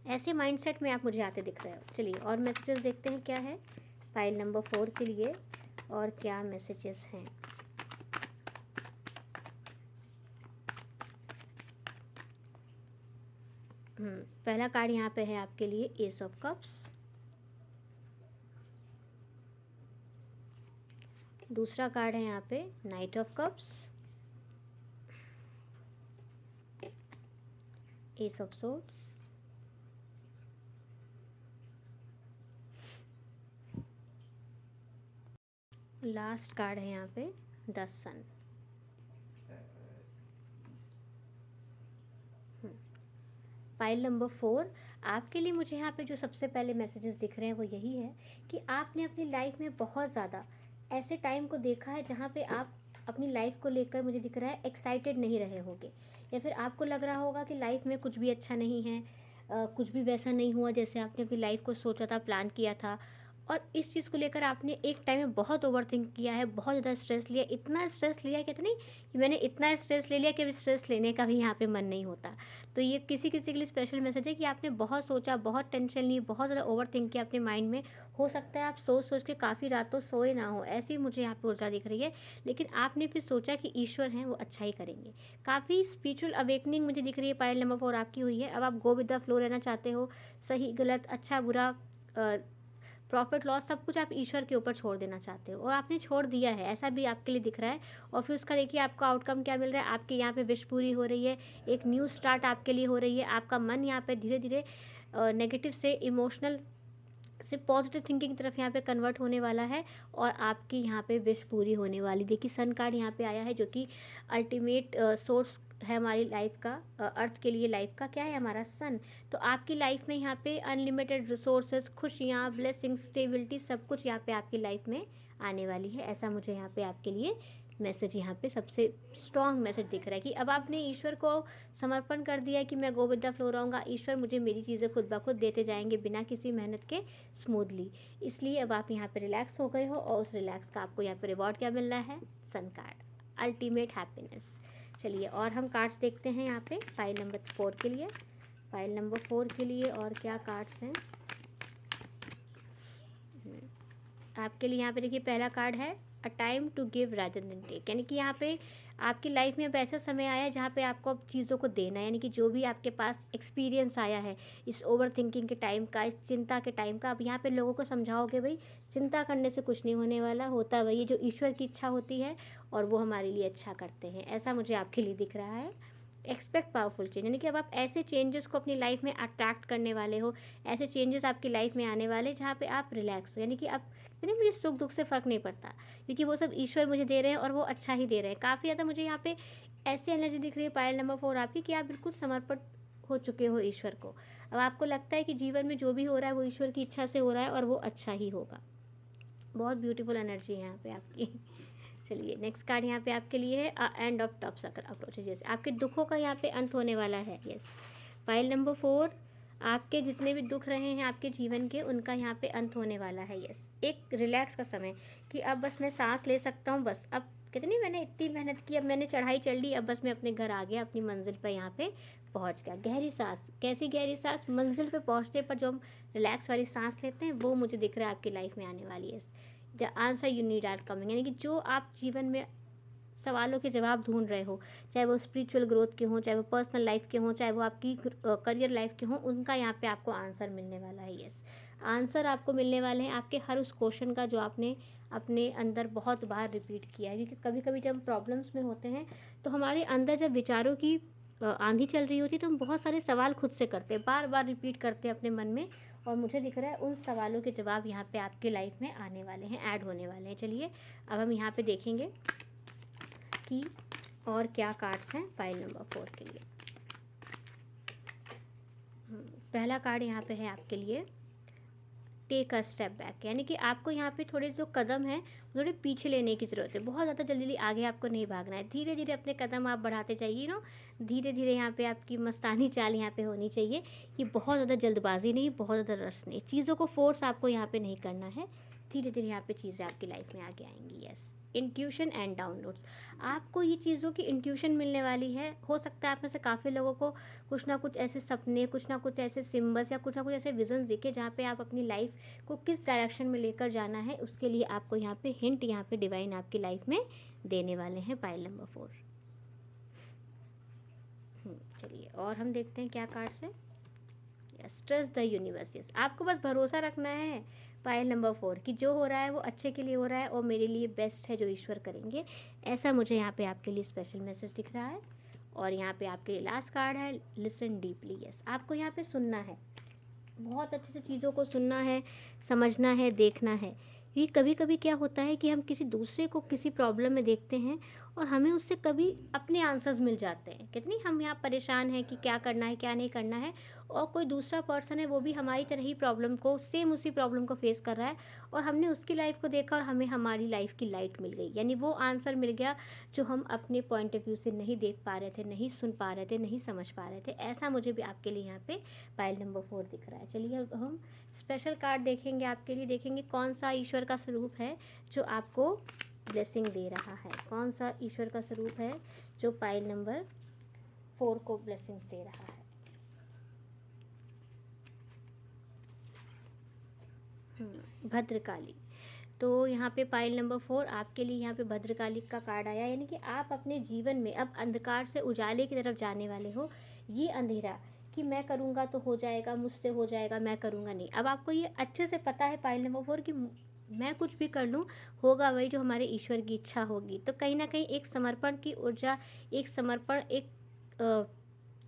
ऐसे माइंडसेट में आप मुझे आते दिख रहे हो। चलिए और मैसेजेस देखते हैं क्या है पाइल नंबर 4 के लिए और क्या मैसेजेस हैं। पहला कार्ड यहाँ पे है आपके लिए एस ऑफ कप्स, दूसरा कार्ड है यहाँ पे night of cups, S of swords, last card है यहाँ पे द सन। पाइल नंबर 4 आपके लिए मुझे यहाँ पे जो सबसे पहले मैसेजेस दिख रहे हैं वो यही है कि आपने अपनी लाइफ में बहुत ज़्यादा ऐसे टाइम को देखा है जहाँ पे आप अपनी लाइफ को लेकर मुझे दिख रहा है एक्साइटेड नहीं रहे होगे, या फिर आपको लग रहा होगा कि लाइफ में कुछ भी अच्छा नहीं है, कुछ भी वैसा नहीं हुआ जैसे आपने अपनी लाइफ को सोचा था, प्लान किया था। और इस चीज़ को लेकर आपने एक टाइम में बहुत ओवर थिंक किया है, बहुत ज़्यादा स्ट्रेस लिया, इतना स्ट्रेस लिया कहते नहीं कि मैंने इतना स्ट्रेस ले लिया कि अब स्ट्रेस लेने का भी यहाँ पे मन नहीं होता। तो ये किसी किसी के लिए स्पेशल मैसेज है कि आपने बहुत सोचा, बहुत टेंशन ली, बहुत ज़्यादा ओवर थिंक किया अपने माइंड में। हो सकता है आप सोच सोच के काफ़ी रातों सोए ना हो, ऐसी मुझे यहाँ पे ऊर्जा दिख रही है। लेकिन आपने फिर सोचा कि ईश्वर हैं वो अच्छा ही करेंगे। काफ़ी स्पिरिचुअल अवेकनिंग मुझे दिख रही है पाइल नंबर 4 आपकी हुई है। अब आप गो विद द फ्लो रहना चाहते हो, सही गलत अच्छा बुरा प्रॉफिट लॉस सब कुछ आप ईश्वर के ऊपर छोड़ देना चाहते हो और आपने छोड़ दिया है, ऐसा भी आपके लिए दिख रहा है। और फिर उसका देखिए आपका आउटकम क्या मिल रहा है, आपके यहाँ पे विश पूरी हो रही है, एक न्यू स्टार्ट आपके लिए हो रही है। आपका मन यहाँ पे धीरे धीरे नेगेटिव से इमोशनल से पॉजिटिव थिंकिंग की तरफ यहाँ पे कन्वर्ट होने वाला है और आपकी यहाँ पे विश पूरी होने वाली। देखिए सन कार्ड यहाँ पे आया है जो कि अल्टीमेट सोर्स है हमारी लाइफ का, अर्थ के लिए लाइफ का क्या है हमारा सन। तो आपकी लाइफ में यहाँ पे अनलिमिटेड रिसोर्सेज, खुशियाँ, ब्लेसिंग्स, स्टेबिलिटी सब कुछ यहाँ पे आपकी लाइफ में आने वाली है। ऐसा मुझे यहाँ पे आपके लिए मैसेज यहाँ पे सबसे स्ट्रॉन्ग मैसेज दिख रहा है कि अब आपने ईश्वर को समर्पण कर दिया है कि मैं गो विद द फ्लो रहूँगा, ईश्वर मुझे मेरी चीज़ें खुद ब खुद देते जाएंगे बिना किसी मेहनत के स्मूथली। इसलिए अब आप यहाँ पे रिलैक्स हो गए हो और उस रिलैक्स का आपको यहाँ पे रिवॉर्ड क्या मिल रहा है, सन कार्ड, अल्टीमेट हैप्पीनेस। चलिए और हम कार्ड्स देखते हैं यहाँ पे फाइल नंबर 4 के लिए। फाइल नंबर 4 के लिए और क्या कार्ड्स हैं आपके लिए। यहाँ पे देखिए पहला कार्ड है a time to give rather than take, यानी कि यहाँ पे आपकी लाइफ में अब ऐसा समय आया है जहाँ पे आपको अब चीज़ों को देना है, यानी कि जो भी आपके पास एक्सपीरियंस आया है इस ओवर थिंकिंग के टाइम का, इस चिंता के टाइम का, अब यहाँ पे लोगों को समझाओगे भाई चिंता करने से कुछ नहीं होने वाला, होता वही जो ईश्वर की इच्छा होती है और वो हमारे लिए अच्छा करते हैं। ऐसा मुझे आपके लिए दिख रहा है। एक्सपेक्ट पावरफुल चेंज, यानी कि अब आप ऐसे चेंजेस को अपनी लाइफ में अट्रैक्ट करने वाले हो, ऐसे चेंजेस आपकी लाइफ में आने वाले जहाँ पे आप रिलैक्स हो, यानी कि आप नहीं मुझे सुख दुख से फ़र्क नहीं पड़ता क्योंकि वो सब ईश्वर मुझे दे रहे हैं और वो अच्छा ही दे रहे हैं। काफ़ी ज़्यादा मुझे यहाँ पे ऐसी एनर्जी दिख रही है पायल नंबर 4 आपकी कि आप बिल्कुल समर्पित हो चुके हो ईश्वर को। अब आपको लगता है कि जीवन में जो भी हो रहा है वो ईश्वर की इच्छा से हो रहा है और वो अच्छा ही होगा। बहुत ब्यूटीफुल एनर्जी है यहाँ पे आपकी। चलिए नेक्स्ट कार्ड यहाँ पे आपके लिए है end of top circle approach, जैसे आपके दुखों का यहाँ पे अंत होने वाला है। यस पाइल नंबर 4 आपके जितने भी दुख रहे हैं आपके जीवन के, उनका यहाँ पे अंत होने वाला है। यस, एक रिलैक्स का समय कि अब बस मैं सांस ले सकता हूँ, बस अब कितनी मैंने इतनी मेहनत की, अब मैंने चढ़ाई चढ़ ली, अब बस मैं अपने घर आ गया, अपनी मंजिल पर यहाँ पे पहुँच गया। गहरी सांस, कैसी गहरी सांस, मंजिल पे पहुँचने पर जो हम रिलैक्स वाली सांस लेते हैं, वो मुझे दिख रहा है आपकी लाइफ में आने वाली है। The answer you need are coming, यानी कि जो आप जीवन में सवालों के जवाब ढूंढ रहे हो, चाहे वो स्पिरिचुअल ग्रोथ के हों, चाहे वो पर्सनल लाइफ के हों, चाहे वो आपकी करियर लाइफ के हों, उनका यहाँ पे आपको आंसर मिलने वाला है। यस, आंसर आपको मिलने वाले हैं आपके हर उस क्वेश्चन का जो आपने अपने अंदर बहुत बार रिपीट किया है। क्योंकि कभी कभी जब हम प्रॉब्लम्स में होते हैं तो हमारे अंदर जब विचारों की आंधी चल रही होती है तो हम बहुत सारे सवाल खुद से करते हैं, बार बार रिपीट करते हैं अपने मन में, और मुझे दिख रहा है उन सवालों के जवाब यहाँ पे आपकी लाइफ में आने वाले हैं, ऐड होने वाले हैं। चलिए अब हम यहाँ पे देखेंगे कि और क्या कार्ड्स हैं पाइल नंबर 4 के लिए। पहला कार्ड यहाँ पे है आपके लिए टेक अ स्टेप बैक, यानी कि आपको यहाँ पे थोड़े जो कदम हैं थोड़े पीछे लेने की ज़रूरत है। बहुत ज़्यादा जल्दी आगे आपको नहीं भागना है, धीरे धीरे अपने कदम आप बढ़ाते जाइए नो, धीरे धीरे यहाँ पे आपकी मस्तानी चाल यहाँ पे होनी चाहिए। ये बहुत ज़्यादा जल्दबाजी नहीं, बहुत ज़्यादा रश नहीं, चीज़ों को फोर्स आपको यहाँ पे नहीं करना है, धीरे धीरे यहाँ पे चीज़ें आपकी लाइफ में आगे आएंगी। यस, इंट्यूशन एंड डाउनलोड्स, आपको ये चीज़ों की इंट्यूशन मिलने वाली है। हो सकता है आप में से काफ़ी लोगों को कुछ ना कुछ ऐसे सपने, कुछ ना कुछ ऐसे सिम्बल्स या कुछ ना कुछ ऐसे विजन दिखे जहाँ पे आप अपनी लाइफ को किस डायरेक्शन में लेकर जाना है, उसके लिए आपको यहाँ पे हिंट यहाँ पे डिवाइन आपकी लाइफ में देने वाले हैं पाइल नंबर 4। चलिए और हम देखते हैं क्या कार्ड्स है। Yes, trust the universe. Yes, आपको बस भरोसा रखना है पाइल नंबर 4 कि जो हो रहा है वो अच्छे के लिए हो रहा है और मेरे लिए बेस्ट है जो ईश्वर करेंगे, ऐसा मुझे यहाँ पे आपके लिए स्पेशल मैसेज दिख रहा है। और यहाँ पे आपके लिए लास्ट कार्ड है लिसन डीपली। यस, आपको यहाँ पे सुनना है, बहुत अच्छे से चीज़ों को सुनना है, समझना है, देखना है। ये कभी कभी क्या होता है कि हम किसी दूसरे को किसी प्रॉब्लम में देखते हैं और हमें उससे कभी अपने आंसर्स मिल जाते हैं, कितनी हम यहाँ परेशान हैं कि क्या करना है क्या नहीं करना है, और कोई दूसरा पर्सन है वो भी हमारी तरह ही प्रॉब्लम को, सेम उसी प्रॉब्लम को फेस कर रहा है, और हमने उसकी लाइफ को देखा और हमें हमारी लाइफ की लाइट मिल गई, यानी वो आंसर मिल गया जो हम अपने पॉइंट ऑफ व्यू से नहीं देख पा रहे थे, नहीं सुन पा रहे थे, नहीं समझ पा रहे थे। ऐसा मुझे भी आपके लिए यहाँ पे पाइल नंबर 4 दिख रहा है। चलिए अब हम स्पेशल कार्ड देखेंगे आपके लिए, देखेंगे कौन सा ईश्वर का स्वरूप है जो आपको ब्लेसिंग दे रहा है, कौन सा ईश्वर का स्वरूप है जो पाइल नंबर 4 को ब्लेसिंग्स दे रहा है। भद्रकाली, तो यहाँ पे पाइल नंबर 4 आपके लिए यहाँ पे भद्रकाली का कार्ड आया, यानी कि आप अपने जीवन में अब अंधकार से उजाले की तरफ जाने वाले हो। ये अंधेरा कि मैं करूँगा तो हो जाएगा, मुझसे हो जाएगा, मैं करूँगा नहीं, अब आपको ये अच्छे से पता है पाइल नंबर 4 कि मैं कुछ भी कर लूँ होगा वही जो हमारे ईश्वर की इच्छा होगी। तो कहीं ना कहीं एक समर्पण की ऊर्जा, एक समर्पण, एक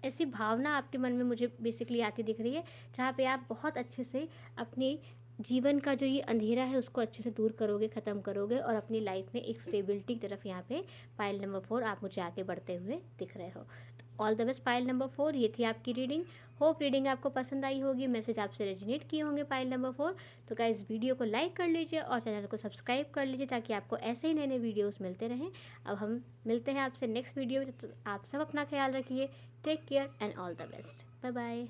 ऐसी भावना आपके मन में मुझे बेसिकली आती दिख रही है, जहाँ पे आप बहुत अच्छे से अपने जीवन का जो ये अंधेरा है उसको अच्छे से दूर करोगे, ख़त्म करोगे, और अपनी लाइफ में एक स्टेबिलिटी की तरफ यहाँ पे पाइल नंबर 4 आप मुझे आगे बढ़ते हुए दिख रहे हो। All the best pile number 4, ये थी आपकी रीडिंग। होप रीडिंग आपको पसंद आई होगी, मैसेज आपसे रेजोनेट किए होंगे पाइल नंबर 4। तो गाइस वीडियो को लाइक कर लीजिए और चैनल को सब्सक्राइब कर लीजिए ताकि आपको ऐसे ही नए नए वीडियोस मिलते रहें। अब हम मिलते हैं आपसे नेक्स्ट वीडियो में, तो आप सब अपना ख्याल रखिए, take care and all the best, bye bye.